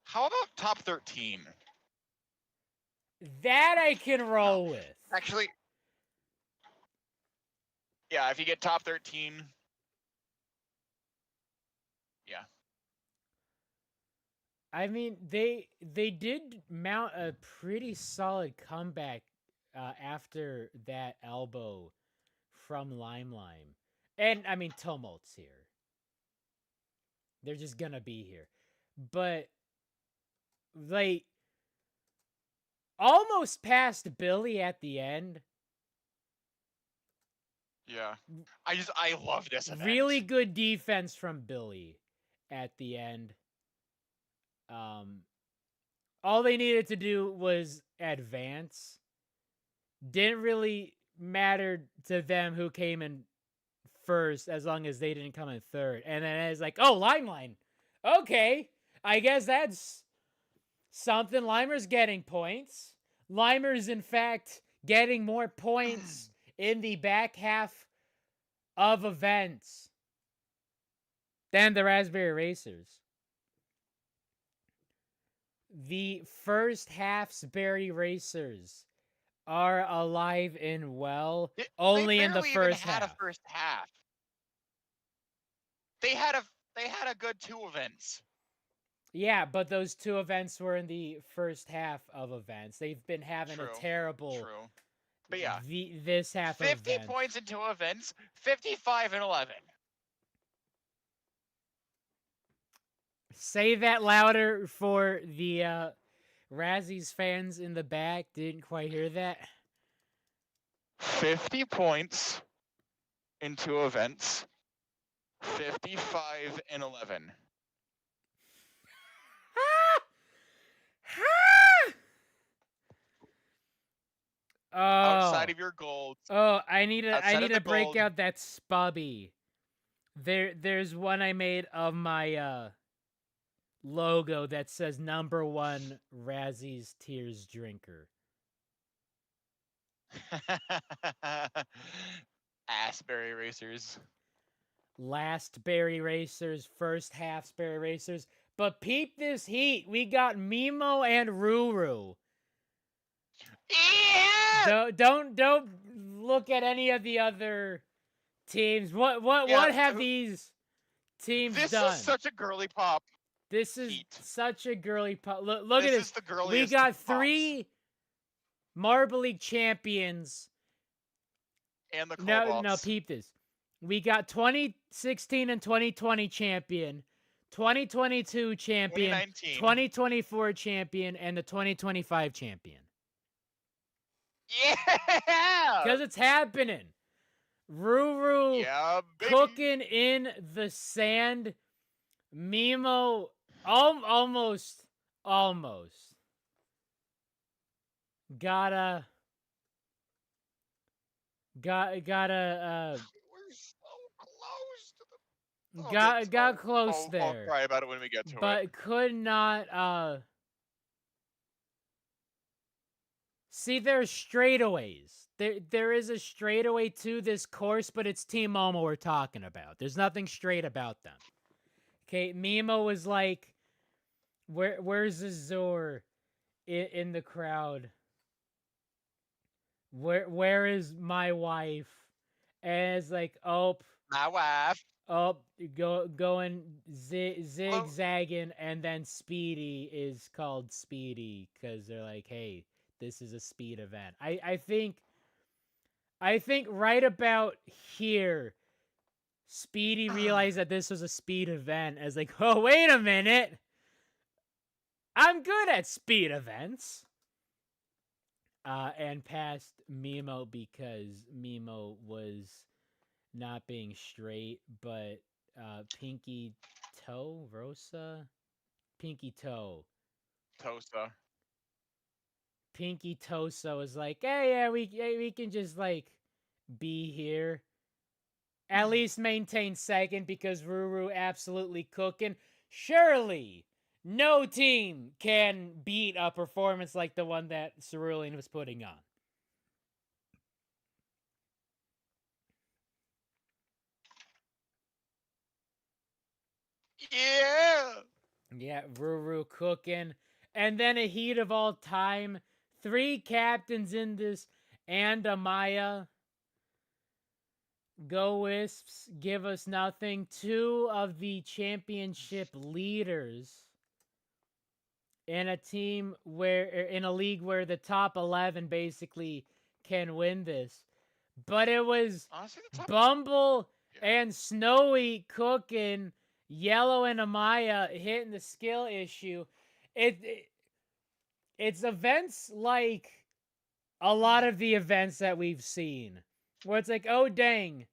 How about top 13? That I can roll with. Actually, yeah, if you get top 13, yeah. I mean, they did mount a pretty solid comeback after that elbow from Lime. And, I mean, Tumult's here. They're just gonna be here. But, like, almost past Billy at the end. Yeah. I love this event. Really good defense from Billy at the end. All they needed to do was advance. Didn't really matter to them who came in first as long as they didn't come in third. And then it's like, oh, Line. Okay, I guess that's something. Limer's getting points. Limer's, in fact, getting more points in the back half of events than the Raspberry Racers. The first half's Berry Racers are alive and well only in the first half. They had a first half. They had a good 2 events. Yeah, but those 2 events were in the first half of events. They've been having a terrible. True. But yeah, this half 50 of events. points in 2 events, 55 and 11. Say that louder for the Razzies fans in the back. Didn't quite hear that. 50 points in 2 events, 55 and 11. Outside of your goals. Oh, I need to break out that spubby. There's one I made of my logo that says #1 Razzies Tears Drinker. Asbury Racers. last Barry Racers, first half Barry Racers. But peep this heat. We got Mimo and Ruru. Yeah! Don't look at any of the other teams. What have these teams This done? is such a girly pop. This is heat. such a girly pop. Look at This this. is the girliest We got of pops. 3 Marble League champions. And the Clobots. No, peep this. We got 2016 and 2020 champion, 2022 champion, 2019. 2024 champion, and the 2025 champion. Yeah! Because it's happening. Ruru Yeah, baby. cooking in the sand. Mimo almost. Gotta We're so close to the... got close there. I'll cry about it when we get to it. But could not see, there's straightaways. There is a straightaway to this course, but it's Team Momo we're talking about. There's nothing straight about them. Okay, Mimo was like, where's Azur in the crowd? Where is my wife? And it's like, oh, my wife. Oh, going zigzagging, and then Speedy is called Speedy because they're like, hey, this is a speed event. I think right about here, Speedy realized that this was a speed event. As like, oh, wait a minute, I'm good at speed events. And passed Mimo because Mimo was not being straight, but Pinky Toe Rosa, Pinky Toe, Tosa. Pinky Tosa was like, hey, yeah, we can just like be here. At least maintain second because Ruru absolutely cooking. Surely no team can beat a performance like the one that Cerulean was putting on. Yeah! Yeah, Ruru cooking. And then a heat of all time. 3 captains in this and Amaya. Go Wisps, give us nothing. 2 of the championship leaders in a team in a league where the top 11 basically can win this. But it was Honestly, Bumble and Snowy cooking, Yellow and Amaya hitting the skill issue. It's events like a lot of the events that we've seen, where it's like, oh dang,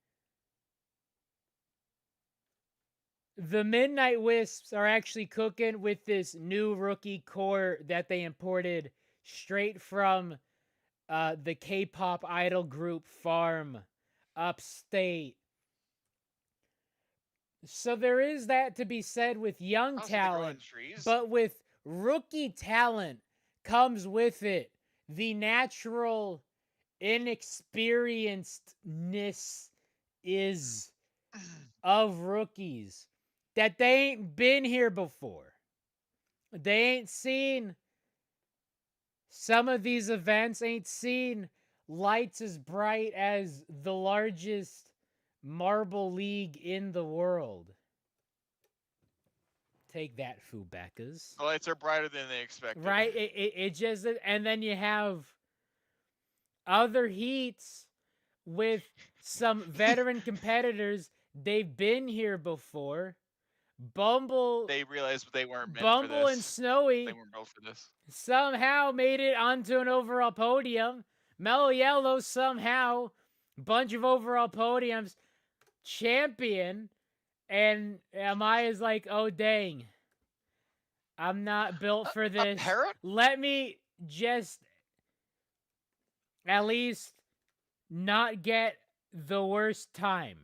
the Midnight Wisps are actually cooking with this new rookie core that they imported straight from the K-pop idol group Farm upstate. So there is that to be said with young talent, but with rookie talent comes with it the natural inexperiencedness of rookies, that they ain't been here before. They ain't seen some of these events, ain't seen lights as bright as the largest marble league in the world. Take that, Fubekas. The lights are brighter than they expected. Right? It just, and then you have other heats with some veteran competitors. They've been here before. Bumble. They realized they weren't meant Bumble for this. and Snowy. They weren't built for this. Somehow made it onto an overall podium. Mellow Yellow somehow, bunch of overall podiums, champion, and Amaya's like, oh dang, I'm not built for this. A parrot? Let me just at least not get the worst time.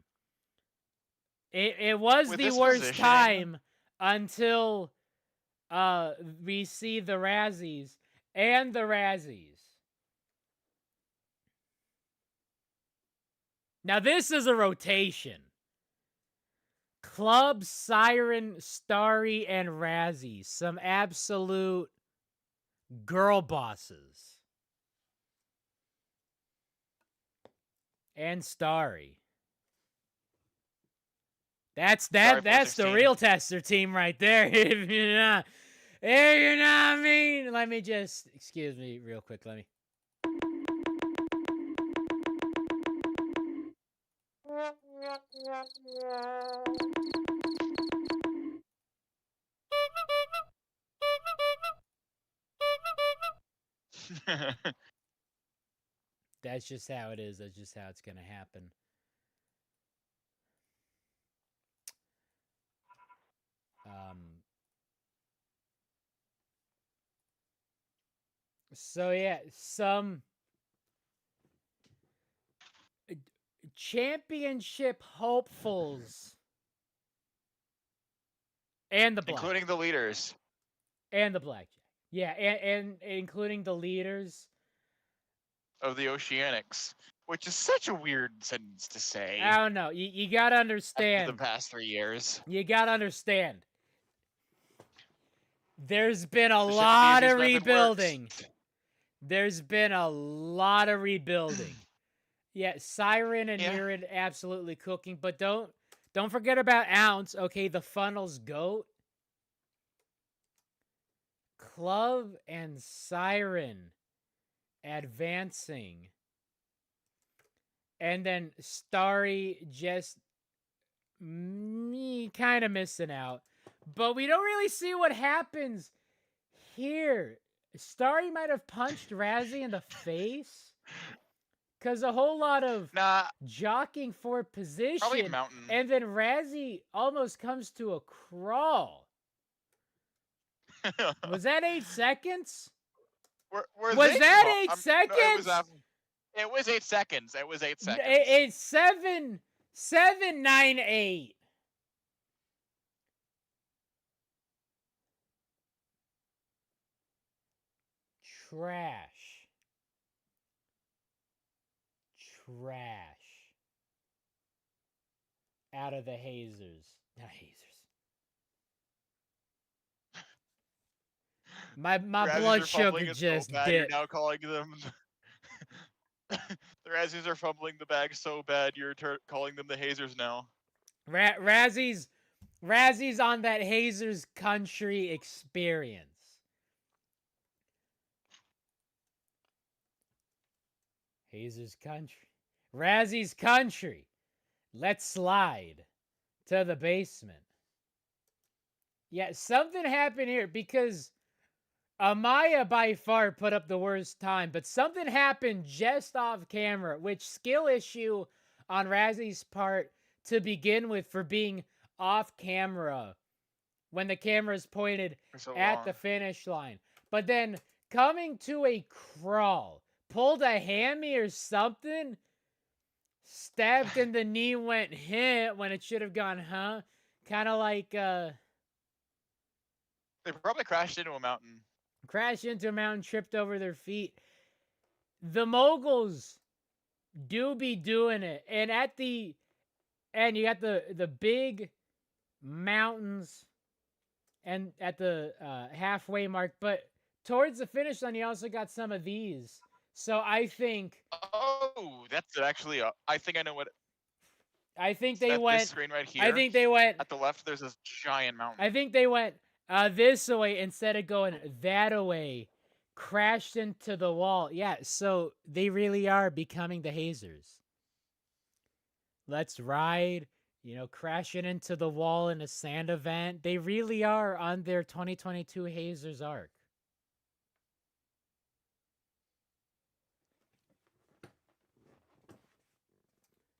It was the worst time until we see the Razzies and the Razzies. Now this is a rotation. Club, Siren, Starry, and Razzie. Some absolute girl bosses. And Starry. That's Sorry, the 416. real tester team right there. If you're not, I mean, let me just, excuse me real quick, let me. That's just how it is. That's just how it's gonna happen. So yeah, some championship hopefuls and the black Including the leaders. and the blackjack. Yeah, and including the leaders of the Oceanics, which is such a weird sentence to say. I don't know. You gotta understand. After the past 3 years. You gotta understand. There's been a lot of rebuilding. There's been a lot of rebuilding. Yeah, Siren and Mirren absolutely cooking, but don't forget about Ounce. Okay, the funnel's GOAT. Club and Siren advancing. And then Starry just kind of missing out. But we don't really see what happens here. Starry might have punched Razzie in the face. Because a whole lot of jockeying for position. Probably Mountain. And then Razzie almost comes to a crawl. Was that 8 seconds? Was that 8 seconds? No, it was 8 seconds. It was 8 seconds. It's 7-9-8. Trash. Out of the hazers. Not hazers. My blood sugar just dipped. You're now calling them. The Razzies are fumbling the bag so bad. You're calling them the hazers now. Razzie's on that hazers country experience. Hazers country. Razzie's country. Let's slide to the basement. Yeah, something happened here because Amaya by far put up the worst time, but something happened just off camera, which skill issue on Razzie's part to begin with for being off camera when the camera is pointed at the finish line. But then coming to a crawl, pulled a hammy or something, stabbed in the knee, went hit when it should have gone, huh? Kind of like, They probably crashed into a mountain. Crashed into a mountain, tripped over their feet. The Moguls do be doing it. And at the end, you got the big mountains and at the halfway mark. But towards the finish line, you also got some of these. So I think... Oh, that's actually... I think I know what... I think they went... This screen right here. I think they went... At the left, there's this giant mountain. I think they went this way instead of going that away. Crashed into the wall. Yeah, so they really are becoming the hazers. Let's ride. You know, crashing into the wall in a sand event. They really are on their 2022 hazers arc.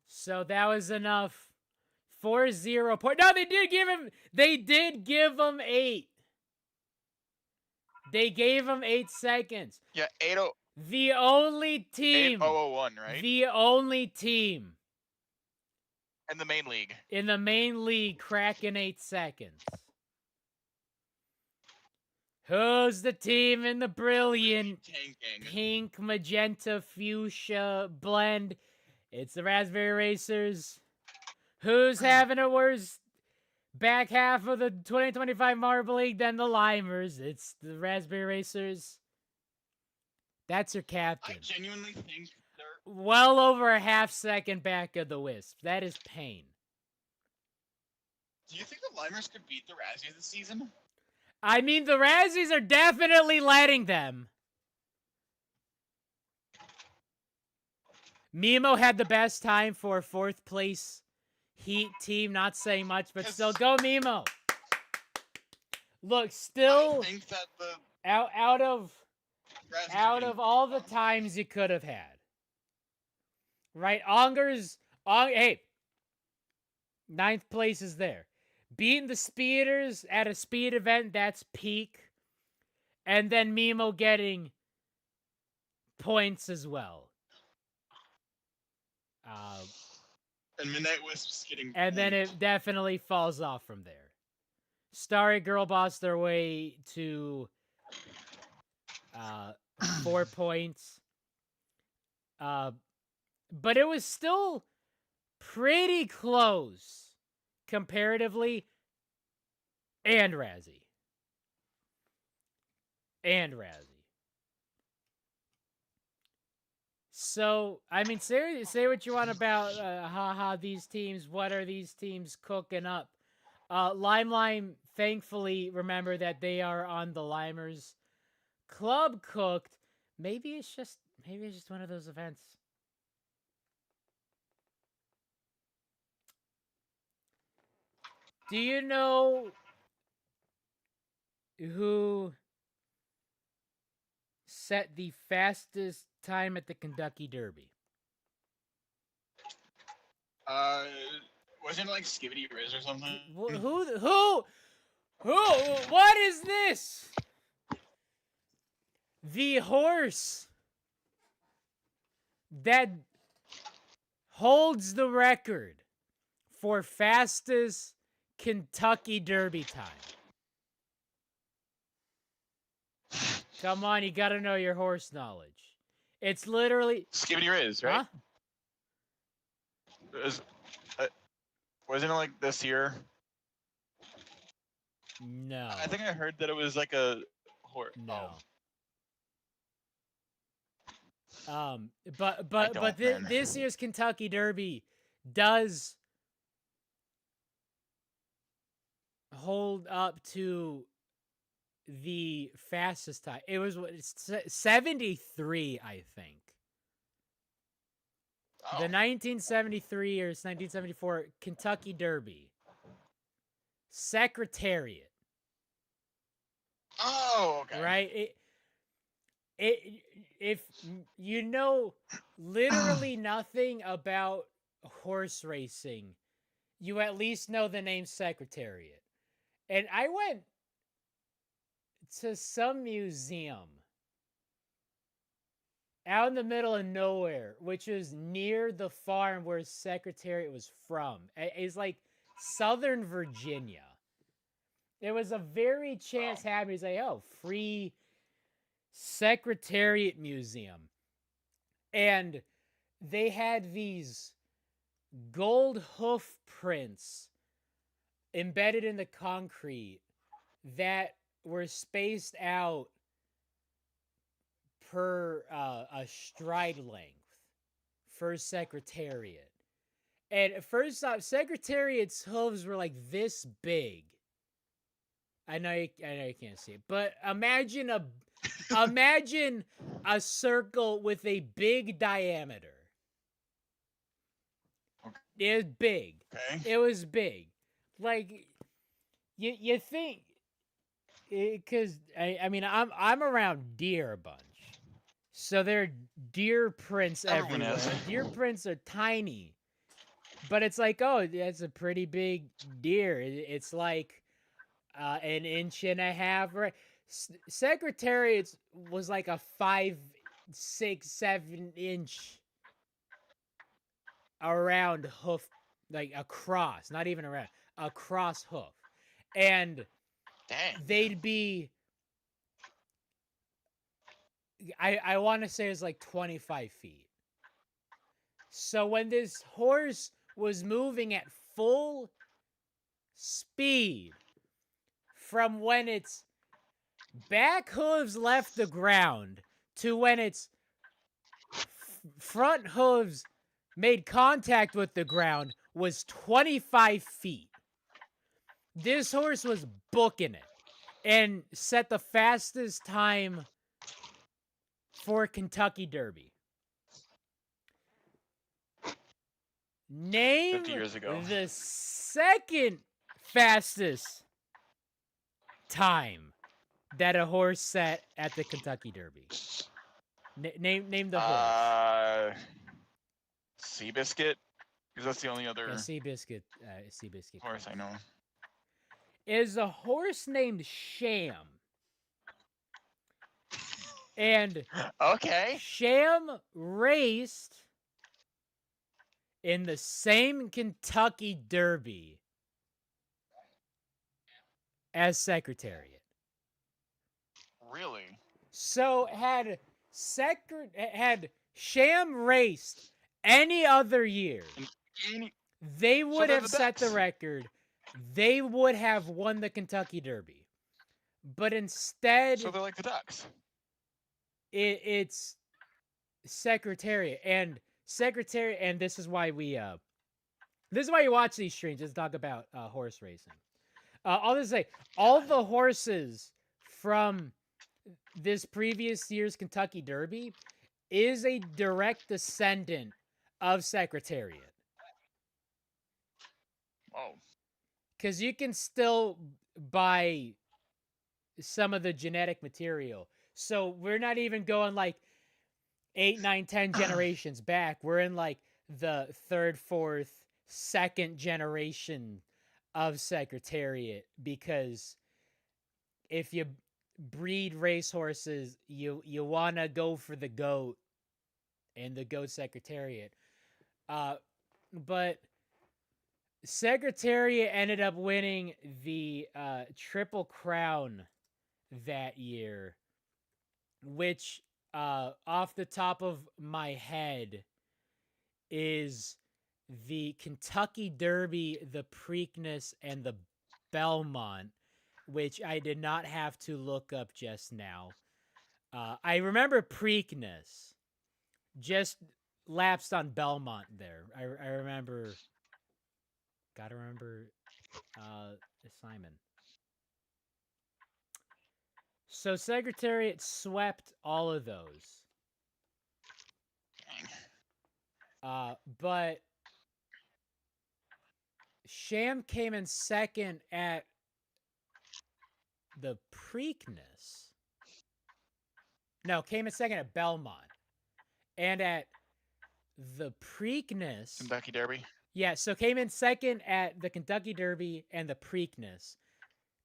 So that was enough. 4-0 point. No, they did give him 8. They gave him 8 seconds. Yeah, 8-0. The only team. 8-0-1, right? The only team. In the main league. In the main league, cracking 8 seconds. Who's the team in the brilliant pink, magenta, fuchsia blend? It's the Raspberry Racers. Who's having a worse? back half of the 2025 Marble League, then the Limers. It's the Raspberry Racers. That's your captain. I genuinely think they're well over a half second back of the Wisp. That is pain. Do you think the Limers could beat the Razzies this season? I mean, the Razzies are definitely letting them. Mimo had the best time for 4th place Heat team. Not saying much, but still, go Mimo. Look, still I think that the out of Razzies are all the times you could have had, right? Hey, 9th place is there. Beating the Speeders at a speed event, that's peak. And then Mimo getting points as well. and Midnight Wisps getting And then it definitely falls off from there. Starry Girl Boss their way to 4 points. But it was still pretty close comparatively. And Razzie. So, I mean, say what you want about these teams. What are these teams cooking up? Lime, thankfully, remember that they are on the Limers. Club cooked. Maybe it's just one of those events. Do you know who set the fastest time at the Kentucky Derby? Wasn't it like Skibbity Riz or something? Who? What is this? The horse that holds the record for fastest Kentucky Derby time. Come on, you gotta know your horse knowledge. It's literally Skibbity Riz, right? Wasn't it like this year? No. I think I heard that it was like a horse. No. Oh. This year's Kentucky Derby does hold up to the fastest time. It was 73, I think. Oh. The 1973 or 1974 Kentucky Derby. Secretariat. Oh, okay. Right? If you know literally nothing about horse racing, you at least know the name Secretariat. And I went to some museum out in the middle of nowhere, which is near the farm where Secretariat was from. It's like Southern Virginia. It was a very chance happening. He's like, oh, free Secretariat Museum. And they had these gold hoof prints embedded in the concrete that were spaced out per a stride length for Secretariat. And first off, Secretariat's hooves were like this big. I know you can't see it, but imagine a circle with a big diameter. It was big. Okay. It was big. Like you think, because I mean I'm around deer a bunch, so there are deer prints everywhere. Deer prints are tiny, but it's like, oh, that's a pretty big deer. It's like an inch and a half. Right? Secretariat's was like a 5, 6, 7 inch around hoof, like across, not even around, across hoof. And dang, they'd be, I want to say it was like 25 feet. So when this horse was moving at full speed from when its back hooves left the ground to when its front hooves made contact with the ground was 25 feet. This horse was booking it and set the fastest time for Kentucky Derby. Name 50 years ago. the second fastest time that a horse set at the Kentucky Derby. Name the horse. Seabiscuit, because that's the only other Seabiscuit horse I know. Is a horse named Sham. And Okay. Sham raced in the same Kentucky Derby as Secretariat. Really? So had Sham raced any other year, they would have set the record. They would have won the Kentucky Derby. But instead, so they're like the Ducks. It's Secretariat, and this is why we watch these streams, is talk about horse racing. I'll just say, all the horses from this previous year's Kentucky Derby is a direct descendant of Secretariat. Oh. Because you can still buy some of the genetic material. So we're not even going like 8, 9, 10 generations back. We're in like the 3rd, 4th, 2nd generation of Secretariat, because if you breed racehorses, you want to go for the GOAT and the GOAT Secretariat. But Secretariat ended up winning the Triple Crown that year, which off the top of my head is the Kentucky Derby, the Preakness, and the Belmont, which I did not have to look up just now. I remember Preakness, just lapsed on Belmont there. I remember, gotta remember Simon. So Secretariat swept all of those. But Sham came in second at the Preakness. No, came in second at Belmont. And at the Preakness... Kentucky Derby? Yeah, so came in second at the Kentucky Derby and the Preakness.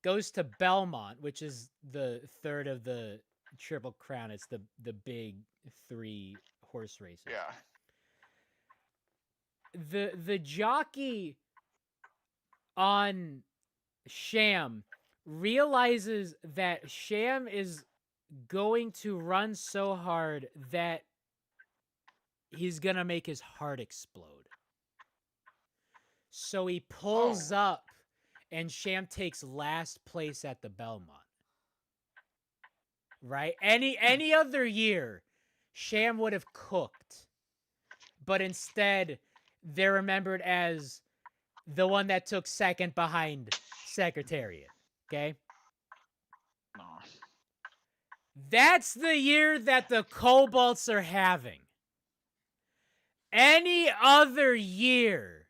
Goes to Belmont, which is the 3rd of the Triple Crown. It's the big 3 horse races. Yeah. The jockey on Sham realizes that Sham is going to run so hard that he's going to make his heart explode. So he pulls up, and Sham takes last place at the Belmont. Right? Any other year, Sham would have cooked. But instead, they're remembered as the one that took second behind Secretariat. Okay? No. That's the year that the Cobalts are having. Any other year,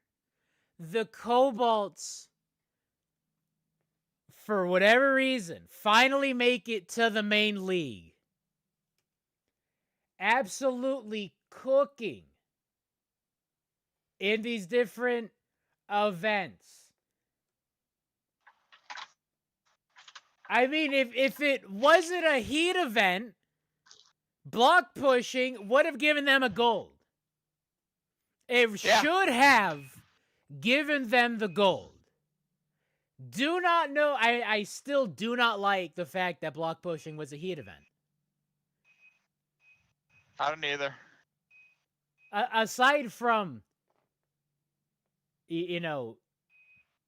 the Cobalts, for whatever reason, finally make it to the main league. Absolutely cooking in these different events. I mean, if it wasn't a heat event, block pushing would have given them a gold. It should have given them the gold. Do not know. I still do not like the fact that block pushing was a heat event. I don't either. Aside from, you know,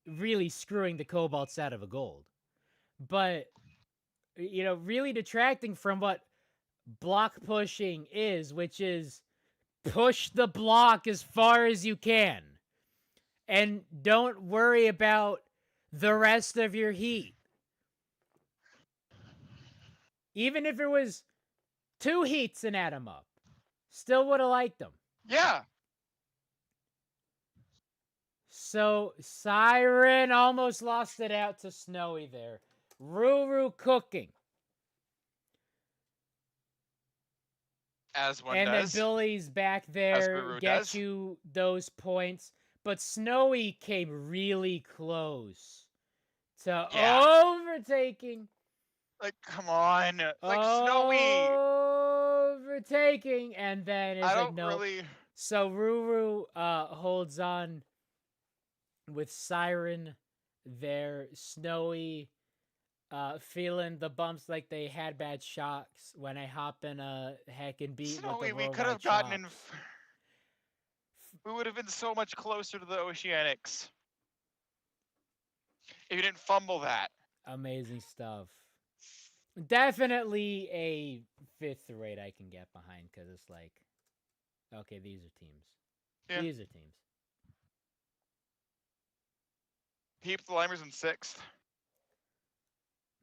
really screwing the Cobalts out of a gold. But, really detracting from what block pushing is, which is push the block as far as you can. And don't worry about the rest of your heat. Even if it was 2 heats and add them up, still would have liked them. Yeah. So Siren almost lost it out to Snowy there. Ruru cooking. As one and does. then Billy's back there, Ruru gets does. you those points. But Snowy came really close to overtaking. Like, come on. Like, Snowy. Overtaking. And then it's I like, don't no. really... So Ruru holds on with Siren there. Snowy feeling the bumps like they had bad shocks when I hop in a heckin' beat Snowy, with the we could have worldwide gotten in... chops. We would have been so much closer to the Oceanics. If you didn't fumble that. Amazing stuff. Definitely a 5th rate I can get behind, because it's like, okay, these are teams. Yeah. These are teams. Keep the Limers in 6th.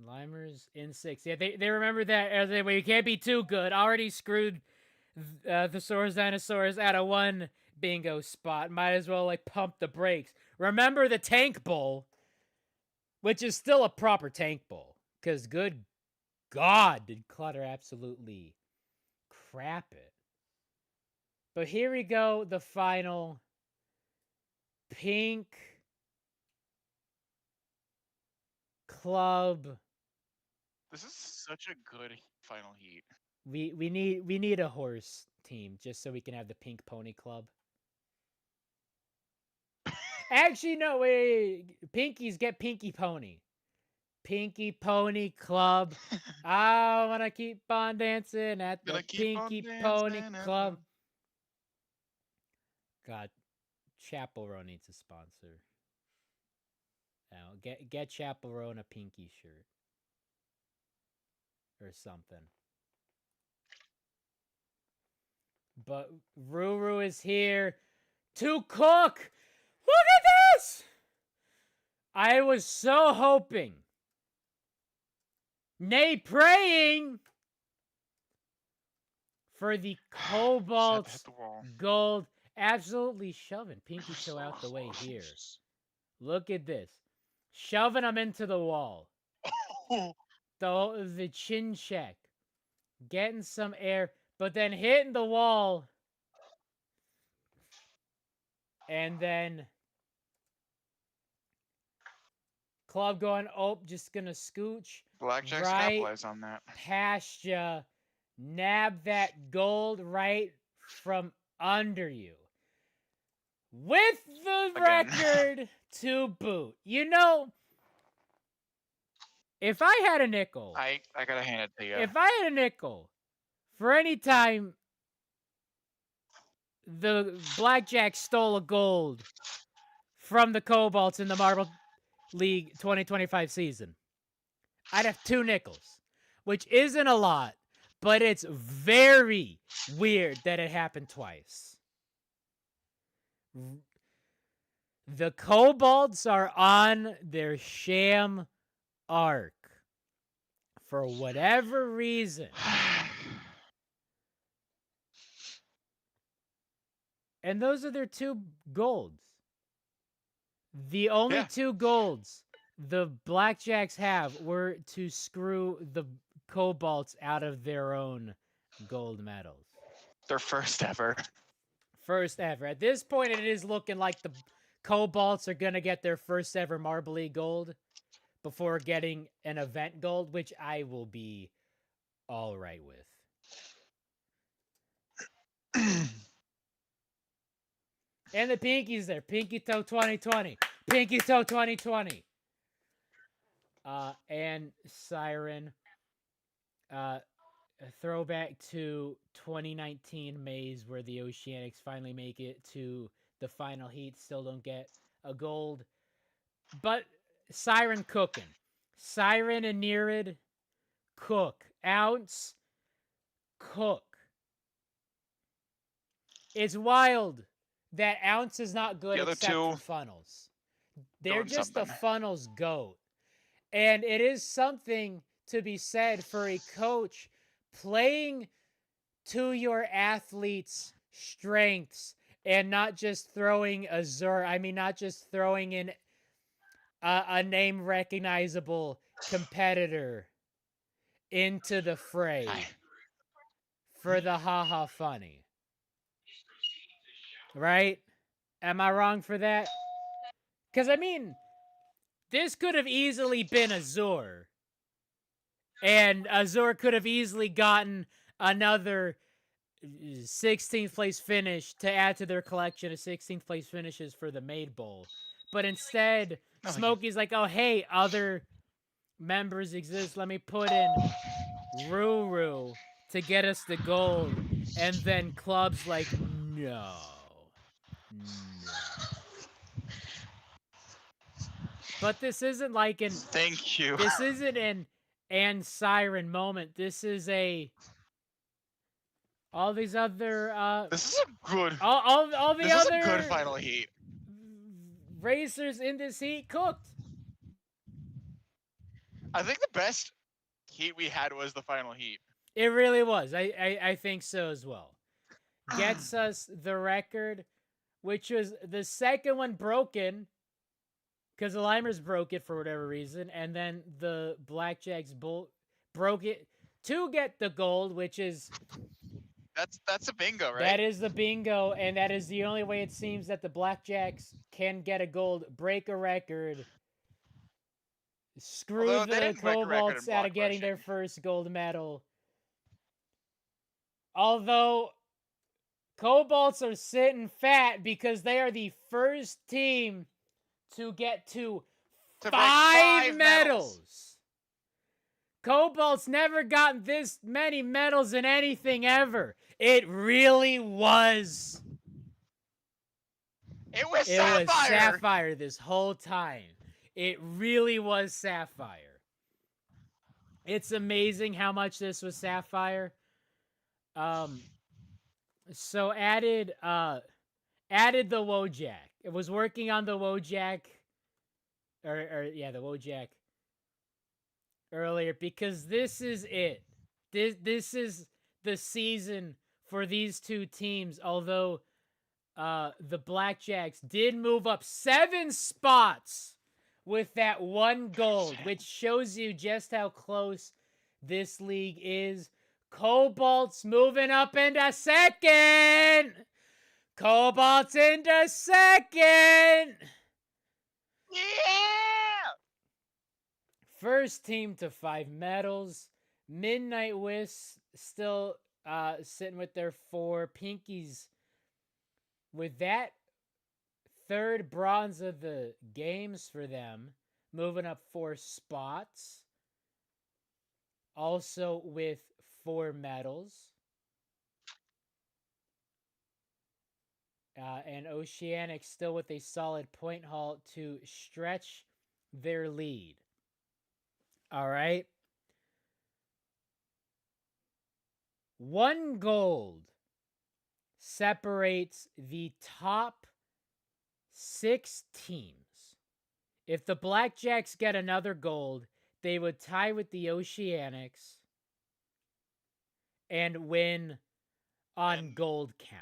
Limers in 6th. Yeah, they remember that. You can't be too good. Already screwed the Source Dinosaurs out of one bingo spot. Might as well, pump the brakes. Remember the Tank Bowl, which is still a proper Tank Bowl. Because good God, did Clutter absolutely crap it. But here we go, the final. Pink Club. This is such a good final heat. We need a horse team just so we can have the Pink Pony Club. Actually, no, wait. Pinkies, get Pinky Pony. Pinky Pony Club. I wanna keep on dancing at the Pinky Pony Club. God, Chapel Row needs a sponsor. Now, get Chapel Row in a Pinky shirt. Or something. But Ruru is here to cook. Look at this! I was so hoping, nay praying, for the Cobalt Gold. Absolutely shoving Pinky Toe out the way here. Look at this. Shoving him into the wall. The chin check. Getting some air, but then hitting the wall. And then Club going, just gonna scooch. Blackjack's right capitalize on that. Past ya. Nab that gold right from under you. With the record to boot. If I had a nickel. I gotta hand it to you. If I had a nickel for any time the Blackjack stole a gold from the Cobalts in the Marble League 2025 season, I'd have 2 nickels, which isn't a lot, but it's very weird that it happened twice. The Cobalts are on their sham arc for whatever reason. And those are their 2 golds. The only 2 golds the Blackjacks have were to screw the Cobalts out of their own gold medals. Their first ever. First ever. At this point, it is looking like the Cobalts are going to get their first ever Marble League gold before getting an event gold, which I will be all right with. And the Pinky's there. Pinky Toe 2020. Pinky Toe 2020. And Siren. A throwback to 2019 Maze, where the Oceanics finally make it to the final heat. Still don't get a gold. But Siren cooking. Siren and Nerid cook. Ounce cook. It's wild that Ounce is not good The other except two for funnels. They're doing just something. the funnels goat. And it is something to be said for a coach playing to your athletes' strengths and not just throwing not just throwing in a name recognizable competitor into the fray for the haha funny. Right? Am I wrong for that? Because, I mean, this could have easily been Azur. And Azur could have easily gotten another 16th place finish to add to their collection of 16th place finishes for the Maid Bowl. But instead, Smokey's like, oh, hey, other members exist. Let me put in Ruru to get us the gold. And then Club's like, no. But this isn't like an... Thank you. This isn't an Siren moment. This is all these other... This is a good... All the this other... is a good final heat. Racers in this heat cooked. I think the best heat we had was the final heat. It really was. I think so as well. Gets us the record, which was the second one broken, because the Limers broke it for whatever reason, and then the Blackjacks broke it to get the gold, which is... That's a bingo, right? That is the bingo, and that is the only way it seems that the Blackjacks can get a gold, break a record, screw the Cobalts out of getting their first gold medal. Although, Cobalts are sitting fat because they are the first team to get to 5 medals. Cobalt's never gotten this many medals in anything ever. It really was. It was Sapphire this whole time. It really was Sapphire. It's amazing how much this was Sapphire. So added the Wojak. It was working on the Wojak, the Wojak earlier, because this is it. This is the season for these two teams, although the Blackjacks did move up 7 spots with that one gold, which shows you just how close this league is. Cobalt's moving up into second! Cobalt's into second! Yeah! First team to 5 medals. Midnight Wisp still sitting with their 4. Pinkies with that third bronze of the games for them, moving up 4 spots. Also with 4 medals. And Oceanic still with a solid point haul to stretch their lead. All right. 1 gold separates the top 6 teams. If the Blackjacks get another gold, they would tie with the Oceanics and win on gold count.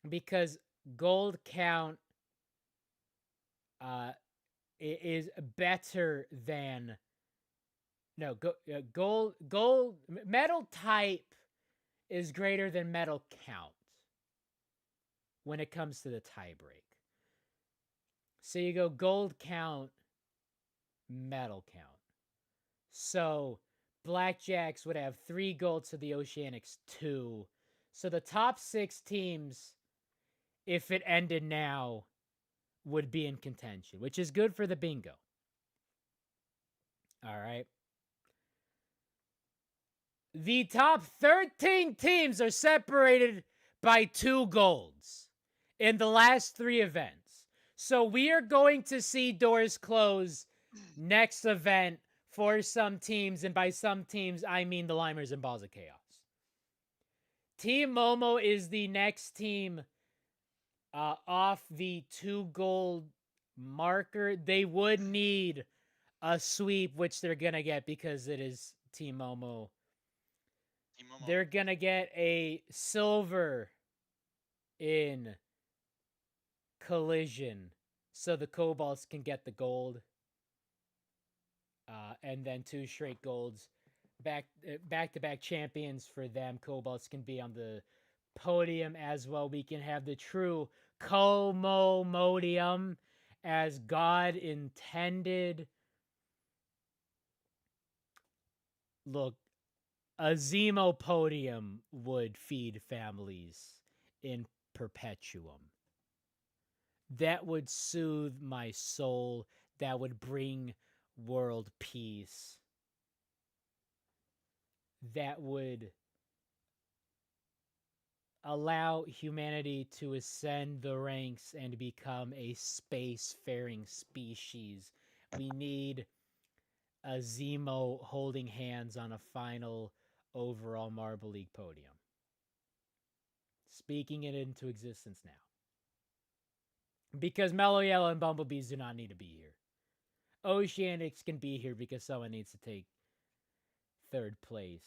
Because gold count is better than... No, gold medal type is greater than medal count when it comes to the tiebreak. So you go gold count, medal count. So Blackjacks would have 3 golds to the Oceanics 2. So the top 6 teams, if it ended now, would be in contention, which is good for the bingo. All right. The top 13 teams are separated by 2 golds in the last 3 events. So we are going to see doors close next event for some teams, and by some teams, I mean the Limers and Balls of Chaos. Team Momo is the next team off the 2 gold marker. They would need a sweep, which they're going to get because it is Team Momo. They're going to get a silver in collision so the Cobalts can get the gold. And then 2 straight golds. Back-to-back champions for them. Cobalts can be on the podium as well. We can have the true Como-modium as God intended. Look, a Zemo podium would feed families in perpetuum. That would soothe my soul. That would bring world peace. That would allow humanity to ascend the ranks and become a space-faring species. We need a Zemo holding hands on a final overall Marble League podium. Speaking it into existence now. Because Mellow Yellow and Bumblebees do not need to be here. Oceanics can be here because someone needs to take 3rd place.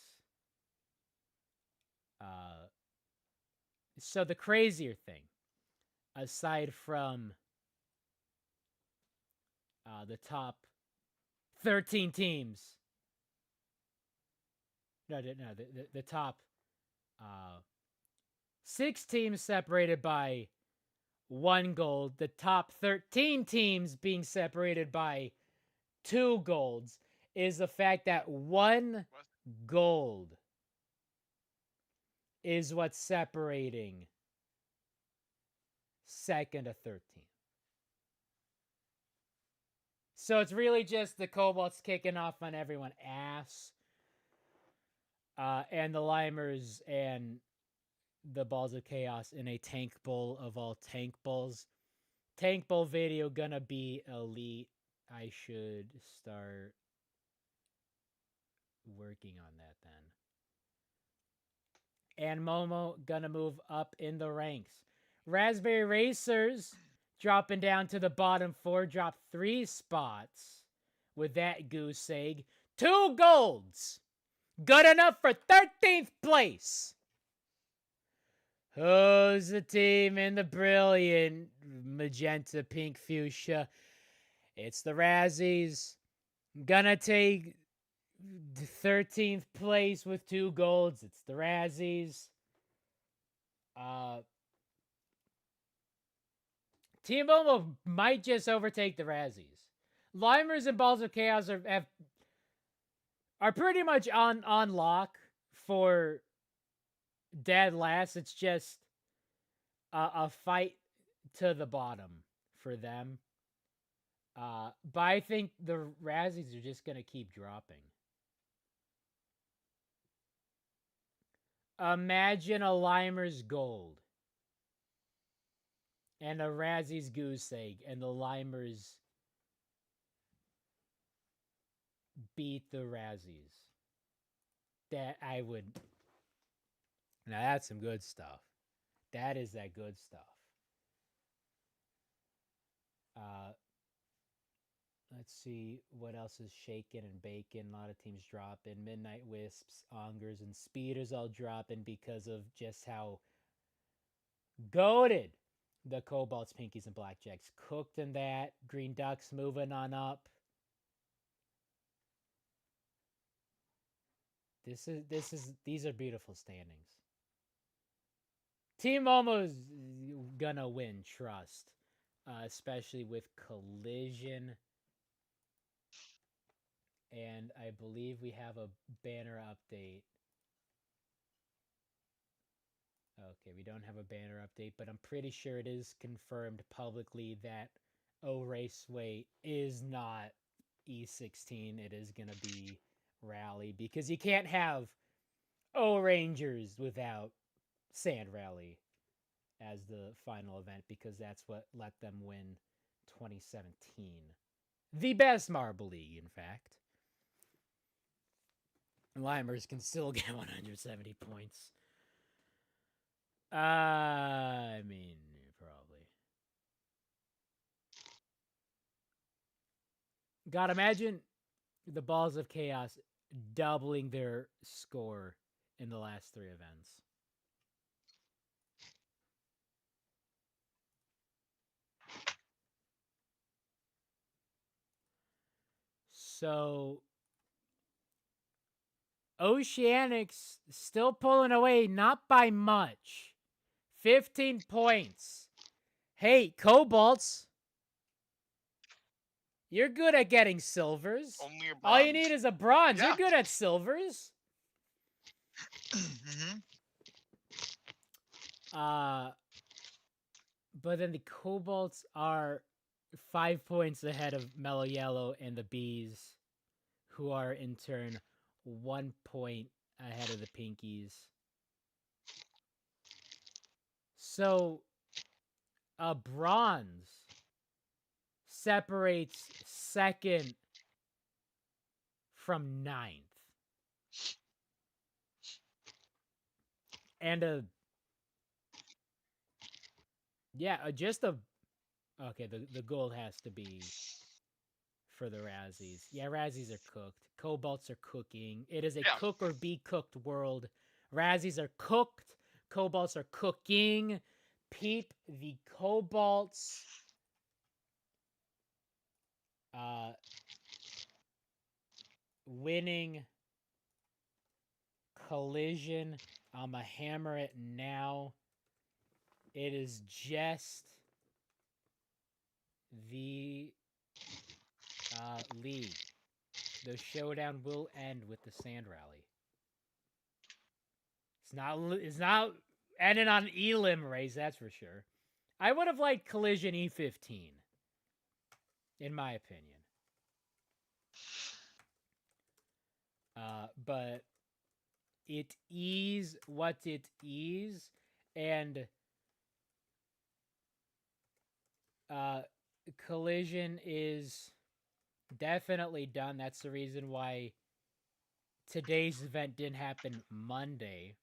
So the crazier thing, aside from the top 13 teams, the top 6 teams separated by 1 gold, the top 13 teams being separated by 2 golds, is the fact that 1 gold is what's separating 2nd to 13th. So it's really just the Cobalts kicking off on everyone ass. And the Limers and the Balls of Chaos in a tank bowl of all tank bowls. Tank bowl video gonna be elite. I should start working on that then. And Momo gonna move up in the ranks. Raspberry Racers dropping down to the bottom 4, drop 3 spots with that goose egg. 2 golds. Good enough for 13th place. Who's the team in the brilliant magenta, pink, fuchsia? It's the Razzies. Gonna take 13th place with 2 golds. It's the Razzies. Team Momo might just overtake the Razzies. Limers and Balls of Chaos are pretty much on lock for dead last. It's just a fight to the bottom for them. But I think the Razzies are just going to keep dropping. Imagine a Limers gold and a Razzies goose egg, and the Limers beat the Razzies. That I would... Now that's some good stuff. That is that good stuff. Let's see what else is shaking and baking. A lot of teams dropping. Midnight Wisps, Ongers, and Speeders all dropping because of just how goated the Cobalts, Pinkies, and Blackjacks cooked in that. Green Ducks moving on up. These are beautiful standings. Team Momo's gonna win, trust. Especially with Collision. And I believe we have a banner update. Okay, we don't have a banner update, but I'm pretty sure it is confirmed publicly that O Raceway is not E13. It is going to be Rally, because you can't have O Rangers without Sand Rally as the final event, because that's what let them win 2017. The best Marble League, in fact. Limers can still get 170 points. I mean, probably. God, imagine the Balls of Chaos doubling their score in the last 3 events. So, Oceanics still pulling away, not by much. 15 points. Hey, Cobalts, you're good at getting silvers. Only a bronze. All you need is a bronze. Yeah. You're good at silvers. But then the Cobalts are 5 points ahead of Mellow Yellow and the Bees, who are in turn 1 point ahead of the Pinkies. So, a bronze separates second from ninth. And okay, the gold has to be for the Razzies. Yeah, Razzies are cooked. Cobalts are cooking. It is a cook or be cooked world. Razzies are cooked. Cobalts are cooking. Peep the Cobalts. Winning collision. I'ma hammer it now. It is just the league. The showdown will end with the sand rally. It's not ending on Elim race, that's for sure. I would have liked collision E15, in my opinion. But it is what it is, and collision is definitely done. That's the reason why today's event didn't happen Monday.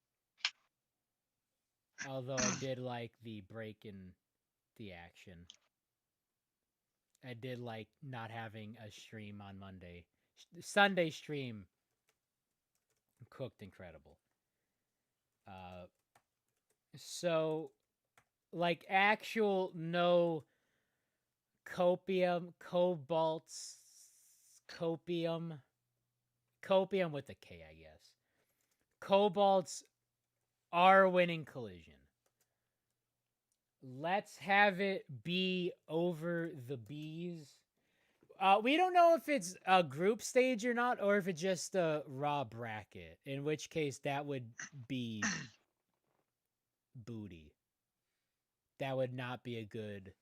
Although I did like the break in the action. I did like not having a stream on Monday. Sunday stream cooked incredible. So, like, actual no copium, cobalts, copium with a K, I guess. Cobalts are winning collision. Let's have it be over the Bees. We don't know if it's a group stage or not, or if it's just a raw bracket, in which case that would be booty. That would not be a good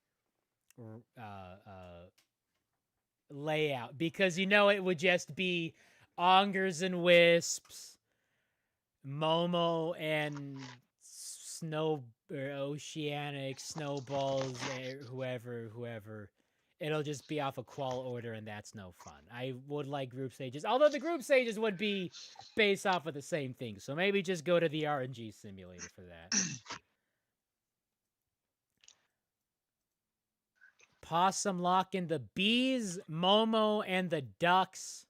layout, because it would just be Ongers and Wisps, Momo and Snow or Oceanic, Snowballs, whoever. It'll just be off a qual order, and that's no fun. I would like group stages, although the group stages would be based off of the same thing. So maybe just go to the RNG simulator for that. Possum locking the Bees, Momo, and the Ducks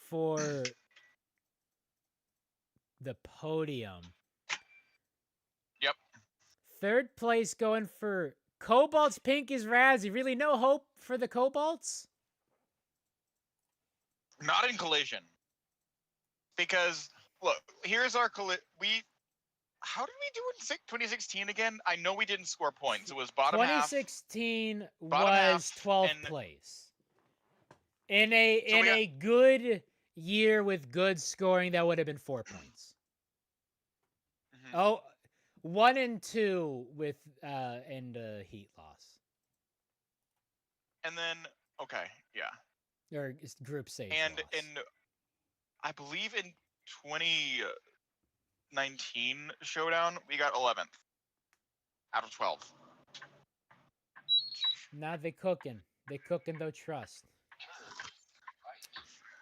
for the podium. Yep. Third place going for Cobalts, Pinkies, Razzie. Really no hope for the Cobalts? Not in collision. Because, look, here's our how did we do in 2016 again? I know we didn't score points. It was bottom 2016 half. was 12th place. In a good year with good scoring, that would have been 4 points. Mm-hmm. Oh, 1 and 2 with and heat loss. And then or group stage and loss. And I believe in 2019 Showdown we got 11th out of 12. Nah, they cooking. They cooking though. Trust.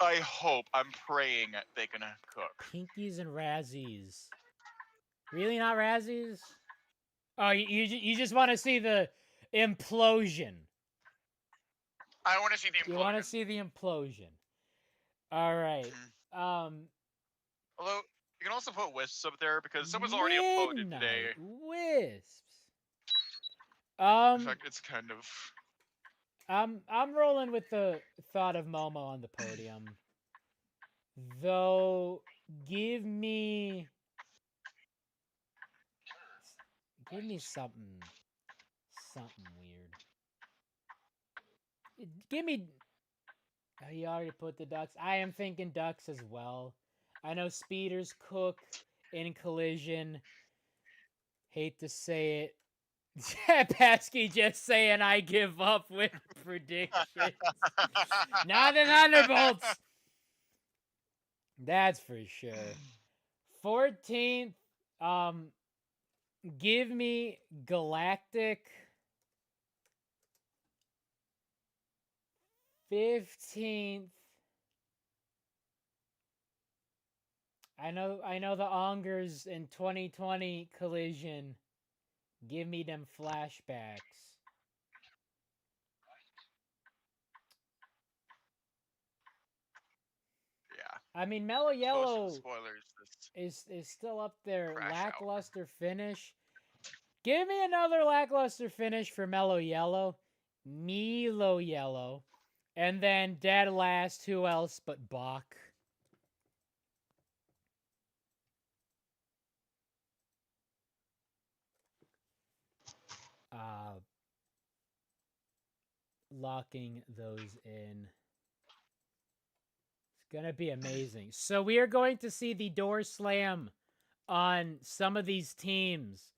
I hope. I'm praying they can cook. Pinkies and Razzies. Really not Razzies? Oh, you just want to see the implosion. I want to see the implosion. You want to see the implosion. All right. Although, you can also put wisps up there because someone's already uploaded today. Wisps. In fact, it's kind of... I'm rolling with the thought of Momo on the podium. Though, give me something weird. Give me... Oh, you already put the ducks. I am thinking ducks as well. I know speeders cook in collision. Hate to say it. Pesky just saying I give up with predictions. Not the Thunderbolts. That's for sure. 14th, give me Galactic. 15th. I know the Ongers in 2020 collision. Give me them flashbacks. Yeah. I mean, Mellow Yellow spoilers is still up there. Lackluster finish. Give me another lackluster finish for Mellow Yellow. Milo Yellow. And then dead last, who else but Bach? Locking those in. It's going to be amazing. So we are going to see the door slam on some of these teams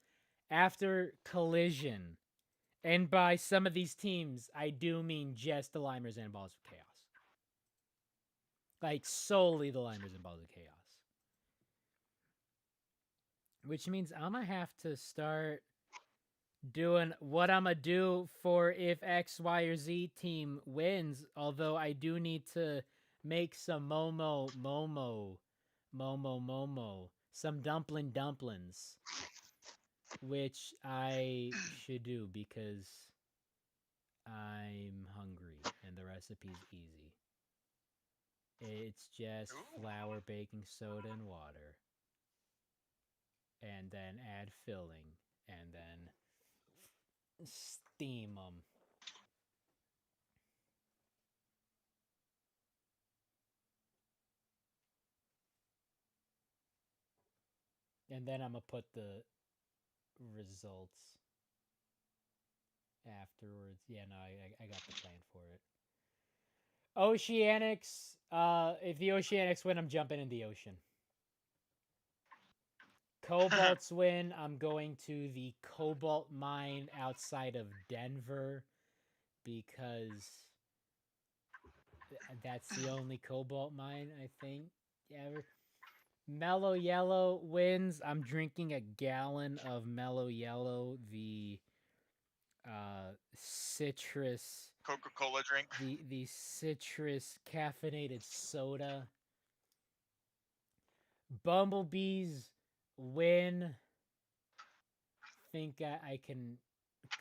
after collision. And by some of these teams, I do mean just the Limers and Balls of Chaos. Like, solely the Limers and Balls of Chaos. Which means I'm going to have to start doing what I'm going to do for if X, Y, or Z team wins. Although I do need to make some Momo. Some dumplings. Which I should do because I'm hungry and the recipe's easy. It's just flour, baking soda, and water. And then add filling. And then steam them. And then I'm going to put the results afterwards. Yeah, no, I got the plan for it. Oceanics. If the Oceanics win, I'm jumping in the ocean. Cobalts win. I'm going to the cobalt mine outside of Denver because that's the only cobalt mine, I think, ever. Mellow Yellow wins. I'm drinking a gallon of Mellow Yellow, the citrus Coca-Cola drink. The citrus caffeinated soda. Bumblebees win. Think I can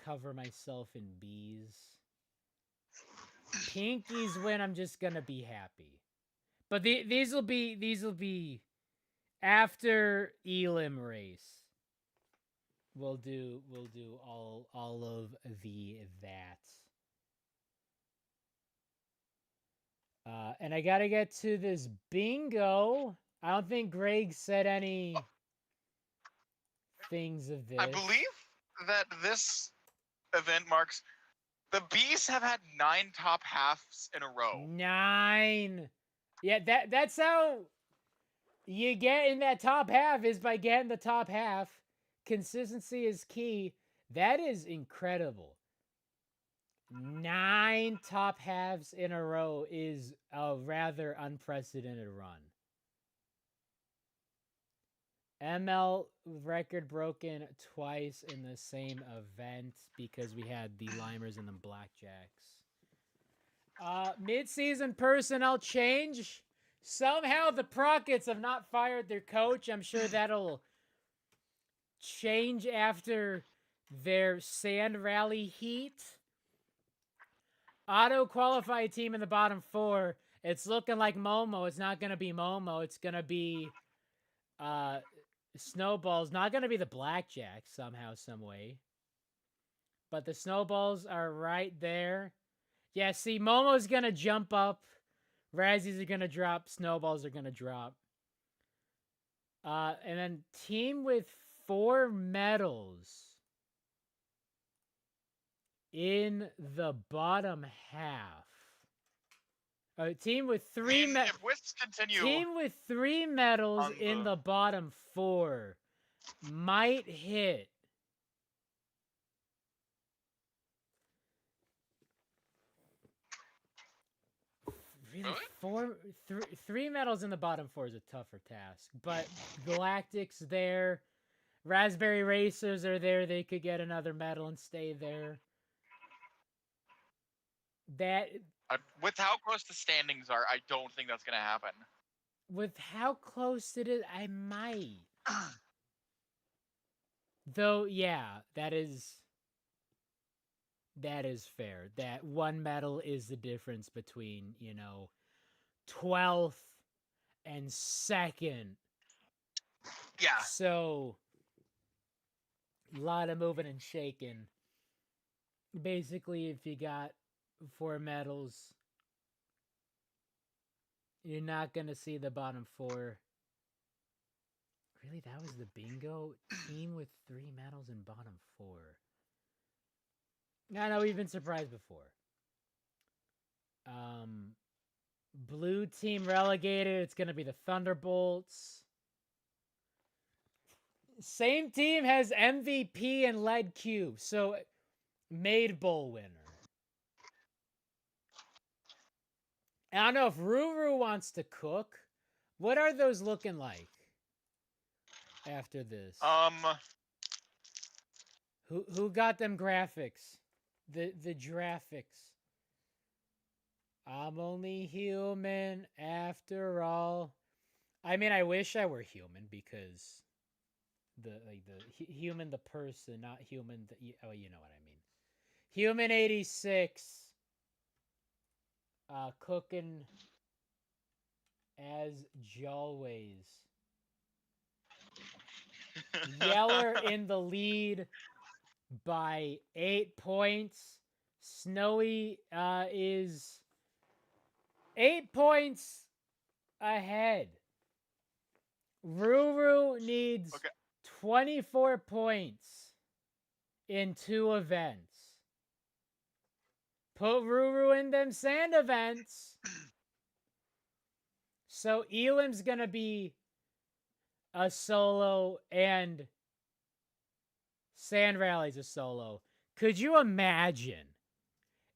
cover myself in bees. Pinkies win. I'm just gonna be happy. But these will be after Elim race. We'll do all of that. And I gotta get to this bingo. I don't think Greg said any things of this. I believe that this event marks the bees have had 9 top halves in a row. 9. Yeah, that's how you get in that top half is by getting the top half. Consistency is key. That is incredible. 9 top halves in a row is a rather unprecedented run. ML record broken twice in the same event because we had the Limers and the Blackjacks. Mid-season personnel change. Somehow the Prockets have not fired their coach. I'm sure that'll change after their Sand Rally heat. Auto-qualified team in the bottom 4. It's looking like Momo. It's not going to be Momo. It's going to be Snowballs. Not going to be the Blackjacks somehow, some way. But the Snowballs are right there. Yeah, see, Momo's going to jump up. Razzies are going to drop. Snowballs are going to drop. And then team with 4 medals in the bottom half. Team with 3 medals. If Wisps continue, team with 3 medals in the bottom 4 might hit. Really? 3 medals in the bottom 4 is a tougher task. But Galactic's there. Raspberry Racers are there. They could get another medal and stay there. That with how close the standings are, I don't think that's going to happen. With how close it is, I might. Though, yeah, that is fair. That 1 medal is the difference between, 12th and 2nd. Yeah. So, a lot of moving and shaking. Basically, if you got 4 medals, you're not going to see the bottom 4. Really? That was the bingo? Team with 3 medals in bottom 4. I know we've been surprised before. Blue team relegated. It's going to be the Thunderbolts. Same team has MVP and Lead Cube. So, made bowl winner. I don't know if Ruru wants to cook. What are those looking like after this? Who got them graphics? The graphics. I'm only human after all. I mean, I wish I were human because the human the person, not human the you know what I mean. Human 86 cooking as Jalways. Yeller in the lead by 8 points. Snowy is 8 points ahead. Ruru needs 24 points in 2 events. Put Ruru in them sand events. So Elam's going to be a solo and Sand Rally's a solo. Could you imagine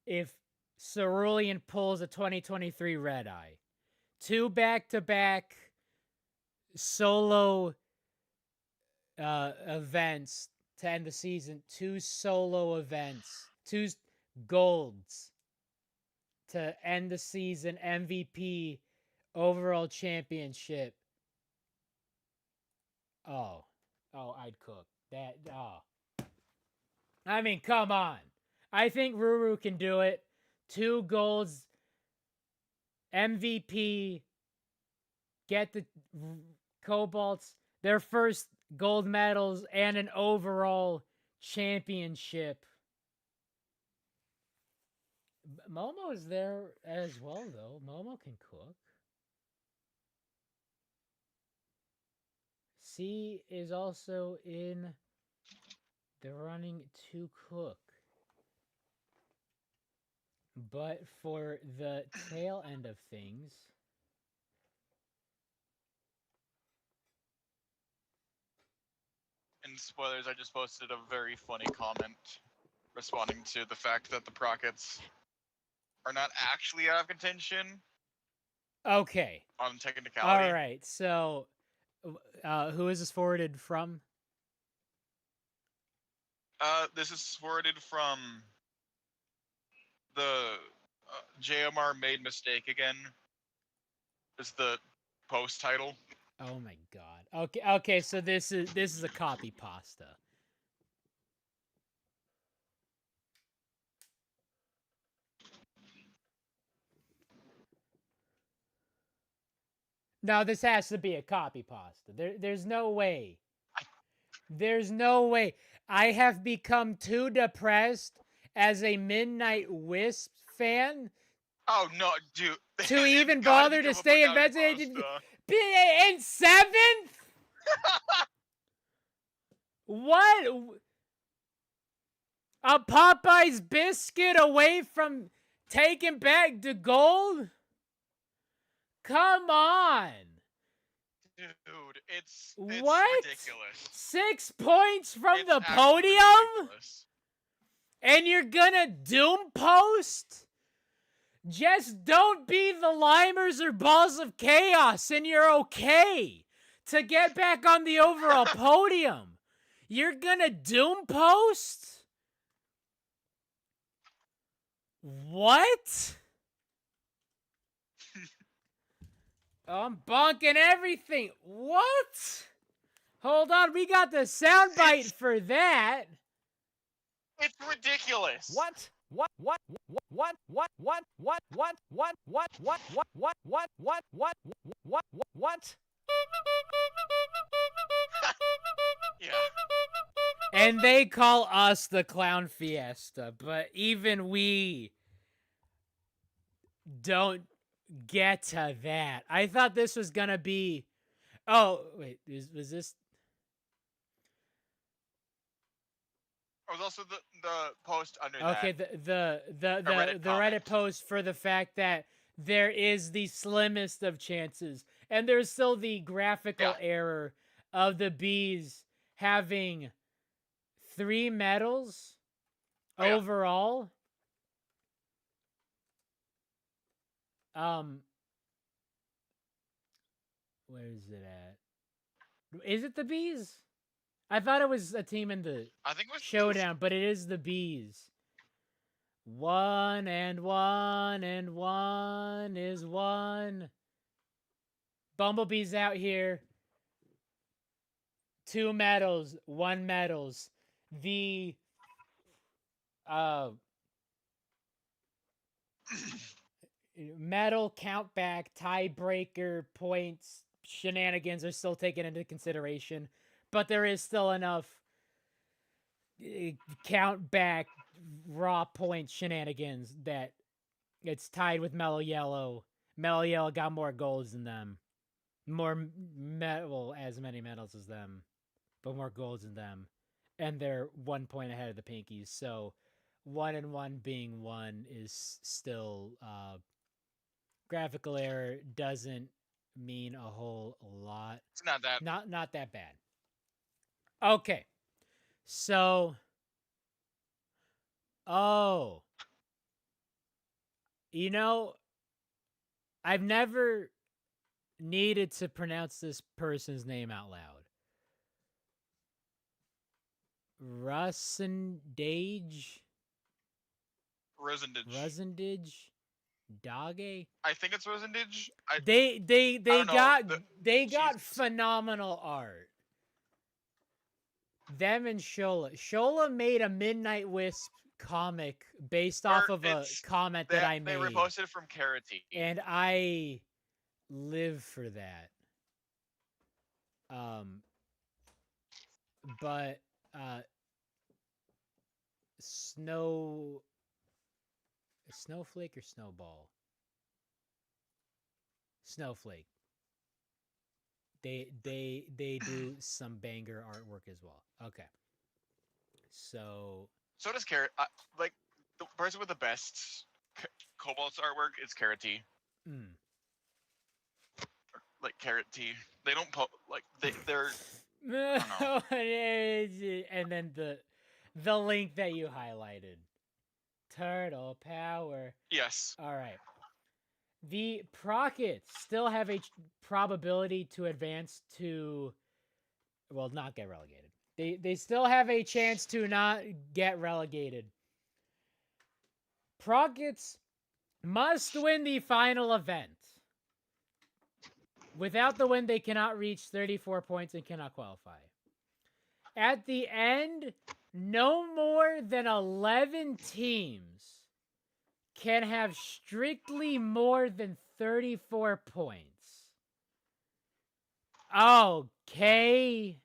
if Cerulean pulls a 2023 Red Eye? 2 back-to-back solo events to end the season. 2 solo events. 2 golds to end the season. MVP, overall championship. Oh, I'd cook. I mean, come on. I think Ruru can do it. 2 golds, MVP, get the Cobalts their first gold medals and an overall championship. Momo is there as well, though. Momo can cook. C is also in the running to cook. But for the tail end of things, and spoilers, I just posted a very funny comment responding to the fact that the Prockets are not actually out of contention. Okay. On technicality. All right. So Who is this forwarded from? This is forwarded from the JMR made mistake again. Is the post title. Oh my god. Okay, so this is a copy pasta. No, this has to be a copy pasta. There's no way. There's no way. I have become too depressed as a Midnight Wisp fan Oh no, dude! to even Gotta bother to become a stay Pagani invested. pasta. In 7th? What? A Popeye's biscuit away from taking back the gold? Come on. Dude, it's What? ridiculous. 6 points from It's the actually podium? ridiculous. And you're gonna doom post? Just don't be the Limers or Balls of Chaos and you're okay to get back on the overall podium. You're gonna doom post? What? I'm bonking everything. What? Hold on, we got the soundbite for that. It's ridiculous. What? Yeah. And they call us the Clown Fiesta, but even we don't get to that. I thought this was gonna be... Oh, wait, was this... There was also the post under Okay, that. the Reddit Reddit comment. post for the fact that there is the slimmest of chances, and there's still the graphical error of the bees having 3 medals overall. Where is it at? Is it the bees? I thought it was a team in the I think it was Showdown, but it is the bees. 1 and 1 and 1 is 1. Bumblebee's out here. 2 medals, 1 medals. The medal countback, tiebreaker points, shenanigans are still taken into consideration, but there is still enough countback raw point shenanigans that it's tied with Mellow Yellow. Mellow Yellow got more golds than them. As many medals as them, but more golds than them. And they're 1 point ahead of the Pinkies. So 1 and 1 being 1 is still graphical error doesn't mean a whole lot. It's not that. Not that bad. Okay. So you know, I've never needed to pronounce this person's name out loud. Rosendage? Rosendage. Dage? I think it's Rosendage. They got phenomenal art. Them and Shola. Shola made a Midnight Wisp comic based off of a comment that I made. They reposted from Karate. And I live for that. But Snowflake or Snowball? Snowflake. They do some banger artwork as well. Okay. So does Carrot. Like the person with the best Cobalt's artwork is Karate. Like Carrot T. They don't they're. And then the link that you highlighted. Turtle power. Yes. All right. The Prockets still have a probability to advance to, well, not get relegated. They still have a chance to not get relegated. Prockets must win the final event. Without the win, they cannot reach 34 points and cannot qualify. At the end, no more than 11 teams can have strictly more than 34 points. Okay.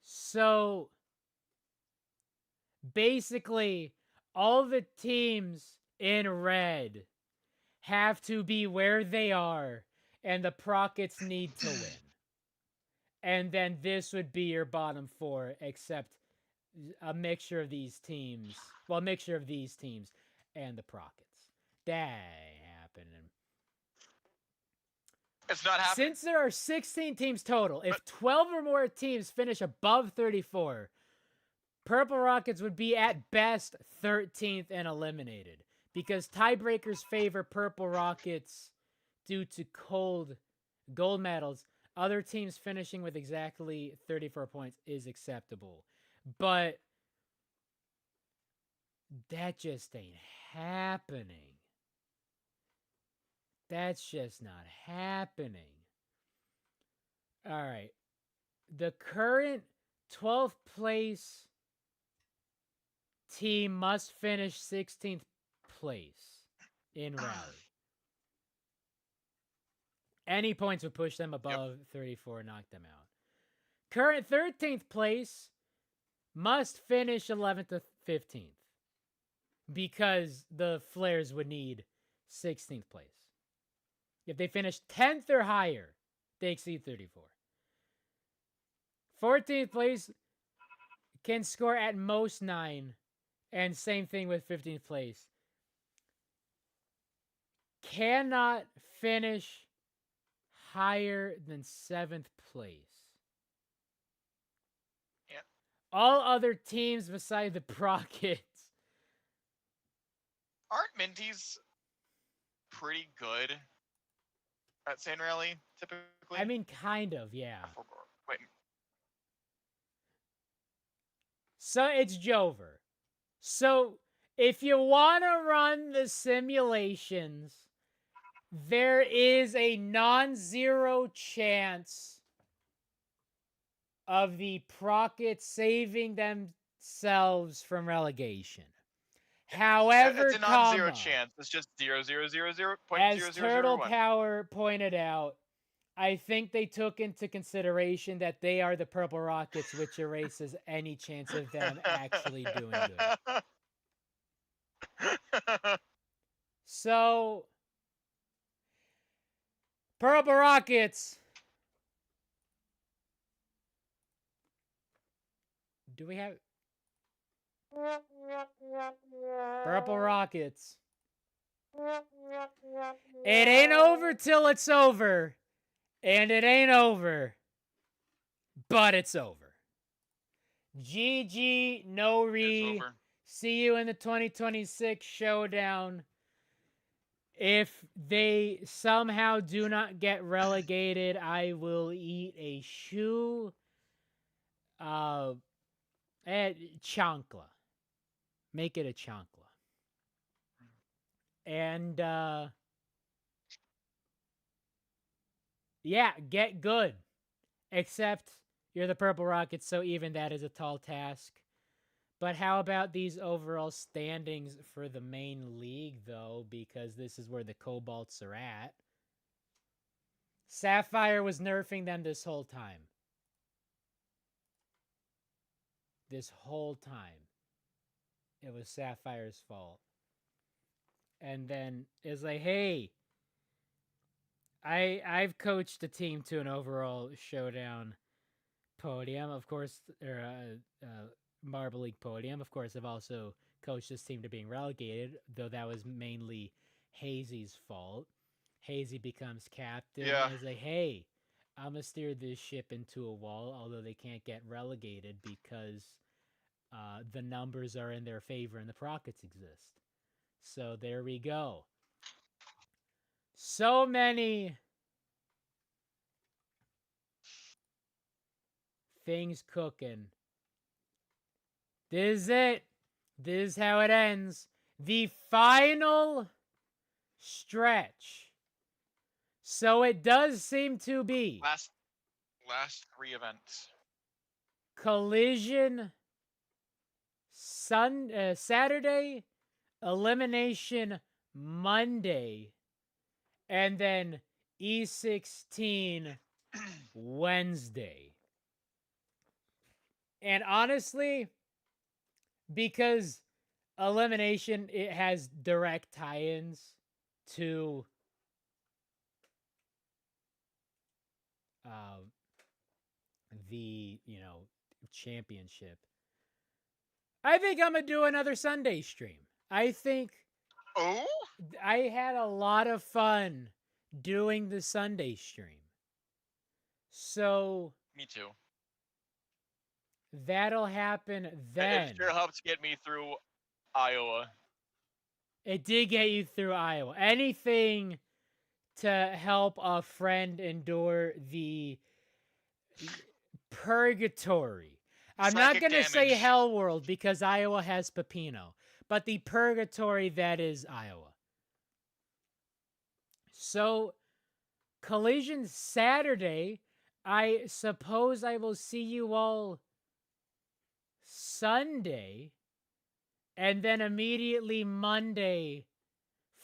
So, basically, all the teams in red have to be where they are, and the Prockets need to win. And then this would be your bottom four, except a mixture of these teams. Well, a mixture of these teams and the Prockets. That ain't happening. It's not happening. Since there are 16 teams total, if 12 or more teams finish above 34, Purple Rockets would be at best 13th and eliminated. Because tiebreakers favor Purple Rockets due to gold medals. Other teams finishing with exactly 34 points is acceptable. But that just ain't happening. That's just not happening. All right. The current 12th place team must finish 16th place in rally. Any points would push them above 34 and knock them out. Current 13th place must finish 11th to 15th because the Flares would need 16th place. If they finish 10th or higher, they exceed 34. 14th place can score at most 9, and same thing with 15th place. Cannot finish higher than 7th place. Yeah. All other teams beside the Prockets. Aren't Minties pretty good at Sand Rally, typically? I mean, kind of, yeah. Wait. So it's Jover. So if you want to run the simulations, there is a non-zero chance of the Prockets saving themselves from relegation. However, it's a non-zero chance. It's just 0.000. As Turtle Power pointed out, I think they took into consideration that they are the Purple Rockets, which erases any chance of them actually doing good. So, Purple Rockets. Do we have... Purple Rockets. It ain't over till it's over. And it ain't over. But it's over. GG, no re. See you in the 2026 Showdown. If they somehow do not get relegated, I will eat a shoe. Chancla. Make it a chancla. And, yeah, get good. Except you're the Purple Rockets, so even that is a tall task. But how about these overall standings for the main league, though? Because this is where the Cobalts are at. Sapphire was nerfing them this whole time. This whole time. It was Sapphire's fault. And then it's like, hey, I've coached the team to an overall Showdown podium, of course, or Marble League podium. Of course, I've also coached this team to being relegated, though that was mainly Hazy's fault. Hazy becomes captain. Yeah. He's like, hey, I'm gonna steer this ship into a wall, although they can't get relegated because the numbers are in their favor and the Prockets exist. So there we go. So many things cooking. This is it. This is how it ends. The final stretch. So it does seem to be last 3 events. Collision Saturday, Elimination Monday, and then E13 Wednesday. And honestly, because Elimination, it has direct tie-ins to the, championship. I think I'm going to do another Sunday stream. I think I had a lot of fun doing the Sunday stream. So me too. That'll happen then. It sure helped get me through Iowa. It did get you through Iowa. Anything to help a friend endure the purgatory. I'm not going to say hell world because Iowa has Pepino, but the purgatory that is Iowa. So, Collision Saturday, I suppose I will see you all Sunday, and then immediately Monday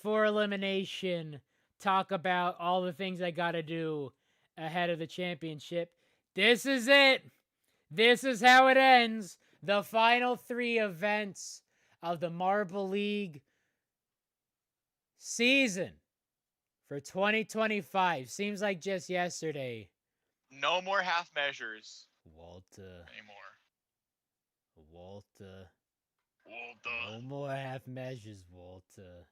for elimination, talk about all the things I got to do ahead of the championship. This is it. This is how it ends. The final 3 events of the Marble League season for 2025. Seems like just yesterday. No more half measures. Walter. Anymore. Walter. No more half measures, Walter.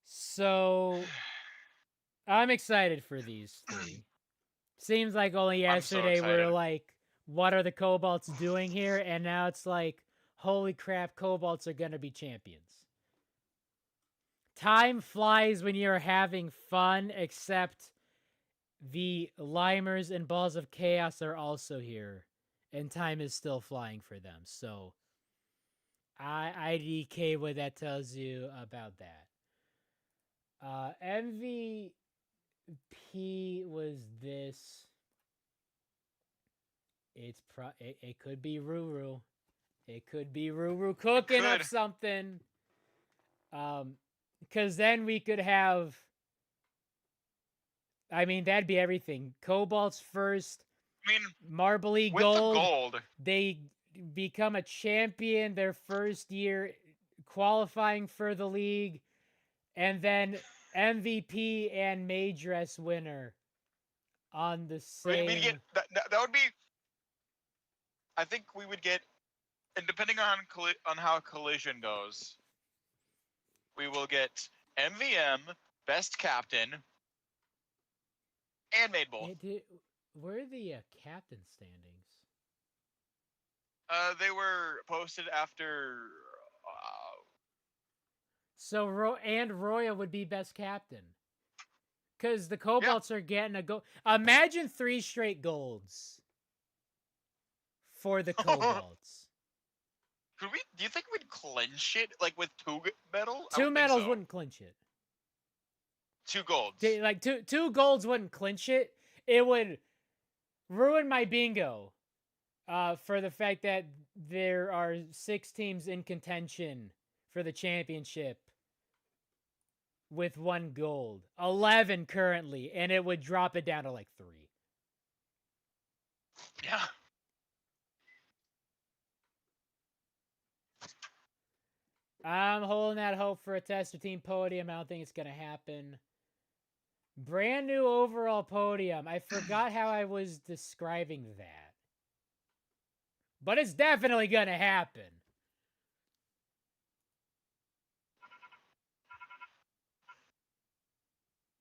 So, I'm excited for these 3. Seems like only yesterday we were like, what are the Cobalts doing here? And now it's like, holy crap, Cobalts are going to be champions. Time flies when you're having fun, except the Limers and Balls of Chaos are also here. And time is still flying for them. So, IDK what that tells you about that. MVP was this. It could be Ruru. It could be Ruru cooking up something. Because then we could have. I mean, that'd be everything. Cobalt's first. Marble League Gold. They become a champion their first year qualifying for the league. And then MVP and Maydress winner on the same. That would be. I think we would get, and depending on how Collision goes, we will get MVM, Best Captain, and made both. Where are the captain standings? They were posted after. So Roya would be best captain, because the Cobalts are getting a gold. Imagine 3 straight golds for the Cobalts. Do you think we'd clinch it like with 2 medals? 2 medals wouldn't clinch it. 2 golds. Like two golds wouldn't clinch it. It would ruin my bingo. For the fact that there are 6 teams in contention for the championship with 1 gold. 11 currently, and it would drop it down to like 3. Yeah. I'm holding out hope for a tester team podium. I don't think it's going to happen. Brand new overall podium. I forgot how I was describing that. But it's definitely going to happen.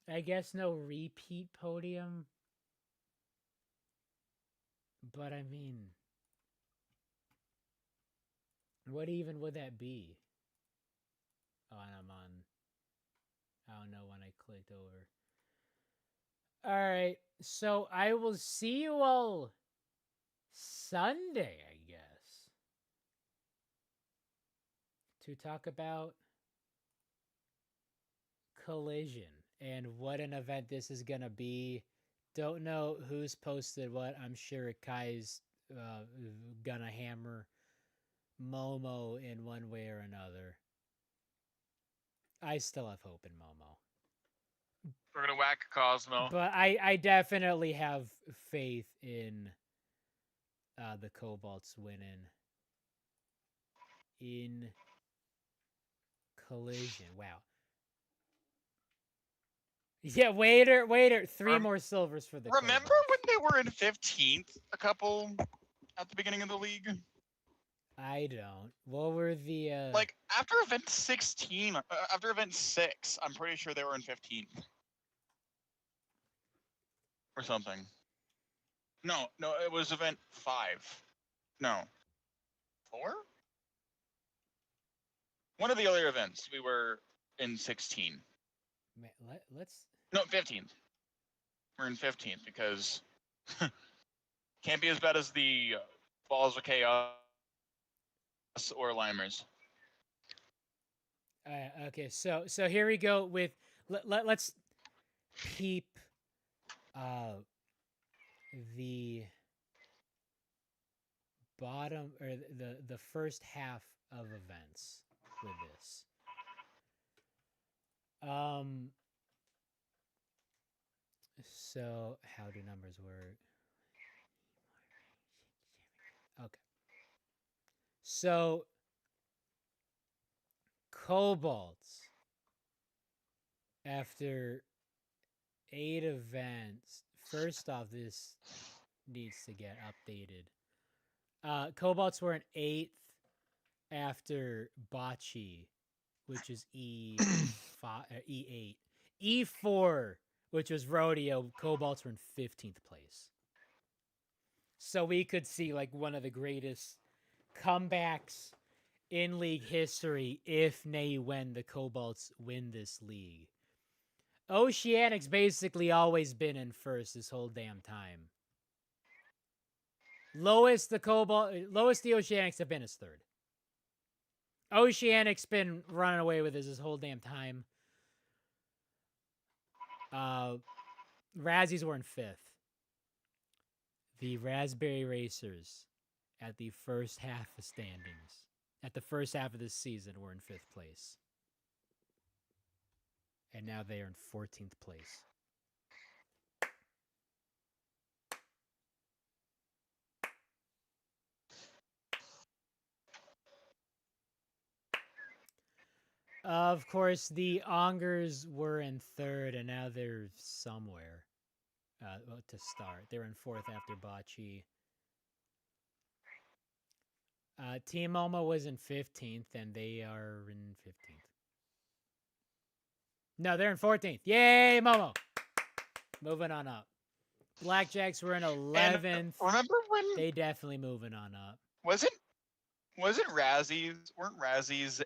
I guess no repeat podium. But I mean, what even would that be? Oh, and I'm on. I don't know when I clicked over. All right, so I will see you all Sunday, I guess, to talk about Collision and what an event this is gonna be. Don't know who's posted what. I'm sure Kai's gonna hammer Momo in one way or another. I still have hope in Momo. We're gonna whack Cosmo. But I definitely have faith in the Cobalts winning in Collision. Wow. Yeah, waiter. 3 more silvers for the Remember Cobalts. when they were in 15th a couple at the beginning of the league? I don't. What were the Like after event 16, after event 6, I'm pretty sure they were in 15th or something. No, it was event 5. No, 4. One of the other events we were in 16. let's No, 15th. We're in 15th because can't be as bad as the Balls of Chaos or Limers. okay, so here we go with let's peep the bottom or the first half of events with this. So how do numbers work? Okay. So Cobalts after 8 events. First off, this needs to get updated. Cobalts were in 8th after Bocce, which is E8. E4, which was Rodeo, Cobalts were in 15th place. So we could see like one of the greatest comebacks in league history if when the Cobalts win this league. Oceanic's basically always been in first this whole damn time. Lowest the Oceanics have been is 3rd. Oceanic's been running away with this whole damn time. Razzies were in 5th. The Raspberry Racers at the first half of standings, at the first half of this season, were in 5th place. And now they are in 14th place. Of course, the Ongers were in 3rd, and now they're somewhere to start. They're in 4th after Bocce. Team Momo was in 15th, and they are in 15th. No, they're in 14th. Yay, Momo! Moving on up. Blackjacks were in 11th. And remember when they definitely moving on up. Wasn't Razzies? Weren't Razzies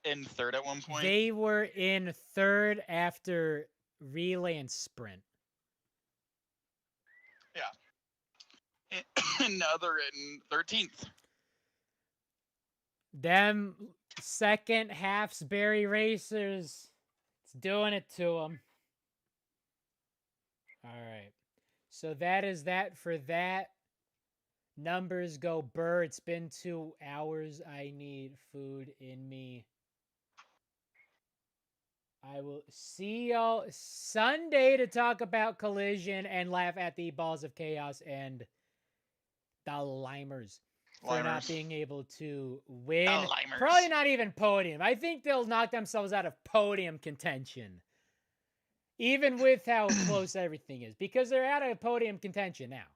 in 3rd at one point? They were in 3rd after relay and sprint. Yeah. And now they're in 13th. Them second half's Berry Racers, it's doing it to them. All right. So that is that for that. Numbers go Burr. It's been 2 hours. I need food in me. I will see y'all Sunday to talk about Collision and laugh at the Balls of Chaos and the Limers for not being able to win. Probably not even podium. I think they'll knock themselves out of podium contention. Even with how close everything is. Because they're out of podium contention now.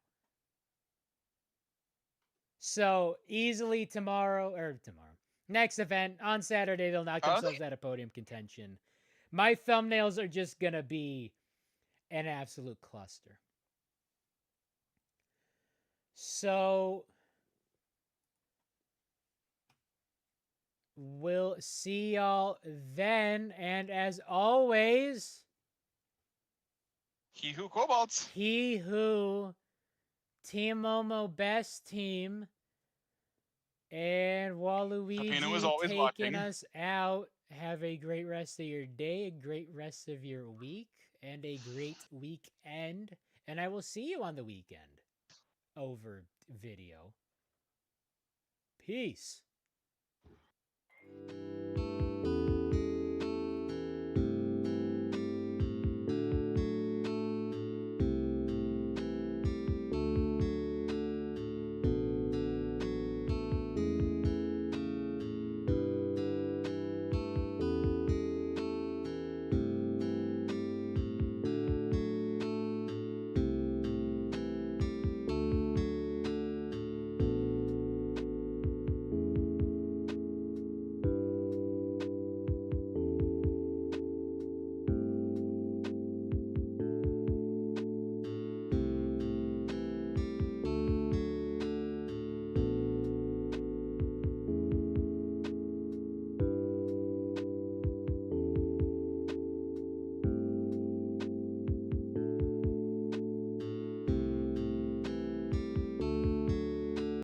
So, easily next event, on Saturday, they'll knock themselves out of podium contention. My thumbnails are just going to be an absolute cluster. So we'll see y'all then. And as always, he who cobalts. He who, Team Momo best team, and Pepino is Waluigi always taking watching. us out. Have a great rest of your day, a great rest of your week, and a great weekend. And I will see you on the weekend over video. Peace.